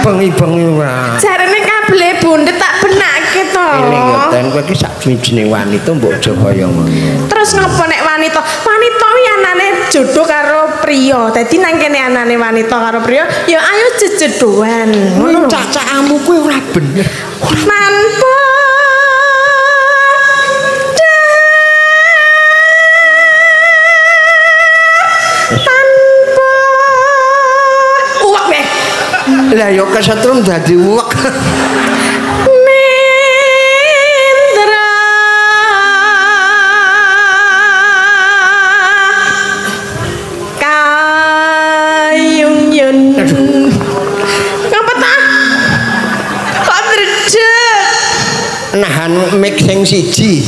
Bengi-bengi ora. jarene kabele bundet tak benake to. Eling yo ten kowe iki sak jenenge wanita mbok aja kaya ngono. Terus ngopo nek wanita? Wanita kuwi anane jodoh karo priya. Dadi nang kene anane wanita karo priya, ya ayo jejedoan. Ngono lho. Cacakmu kuwi ora bener. Tanpa Lah yo kesetrum dadi uwek. Nendra kayung yun. Ngapa ta? Kok dredeg? Nahan mic sing siji.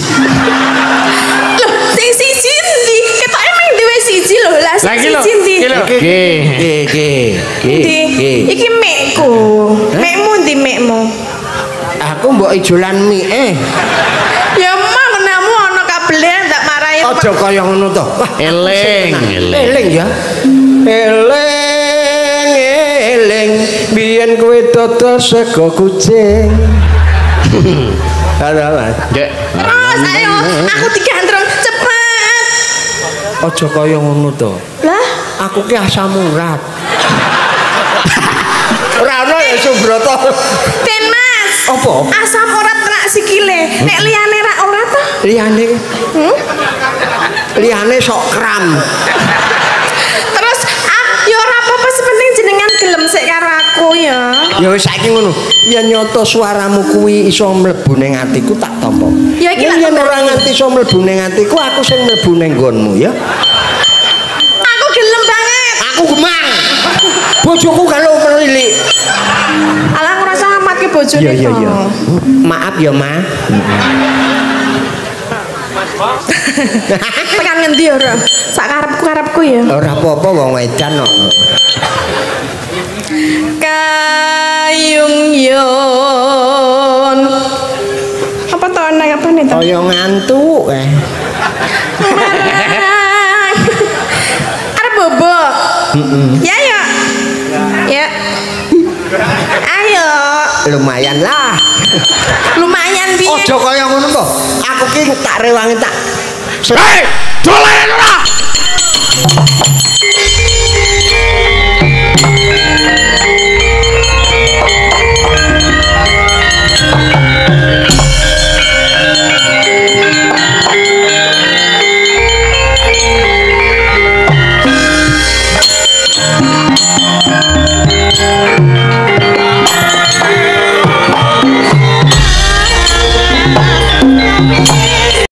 Loh, sing siji ndi? Ketok emang dhewe siji lho. Lah sing siji ndi? Iki mekku. Mekmu ndi mekmu? Aku mbok ijolan mie. Ya emang kenamu ana kabele ndak marahi. Aja kaya ngono to. Eling, Eling ya. Eling biyen kowe dodol sego kucing. Halo, Mas. Dek. Terus ayo aku digandrung cepet. Aja kaya ngono to. Lah, Aku ki asam urat. Ora ono ya Subroto. Den Mas. Apa? Asam urat kena sikile. Nek liyane ra ora ta? Liyane sok kram. Terus ya ora apa-apa sepenting jenengan gelem sik karo aku ya. Ya wis saiki ngono. Yen nyoto suaramu kuwi iso mlebu ning atiku tak tampa. Ya iki lak yen ora nganti iso mlebu ning atiku aku sing mlebu ning nggonmu ya. Aku gelem banget. Aku gemang. Bojoku kalau melilik. Alah ngrasa ngamatke bojone Iya, iya, to. iya. Maaf ya, Ma. Tekan ngendi ora? Sak karepku ya. Ora apa-apa wong edan kok. Kayung yon. Apa to ana apa nih to? Kaya ngantuk Arep bobo. Ya ya. Ya. Ayo. Lumayan lah. Lumayan piye? Aja kaya ngono to. Aku ki tak rewangi tak. Hei, dolen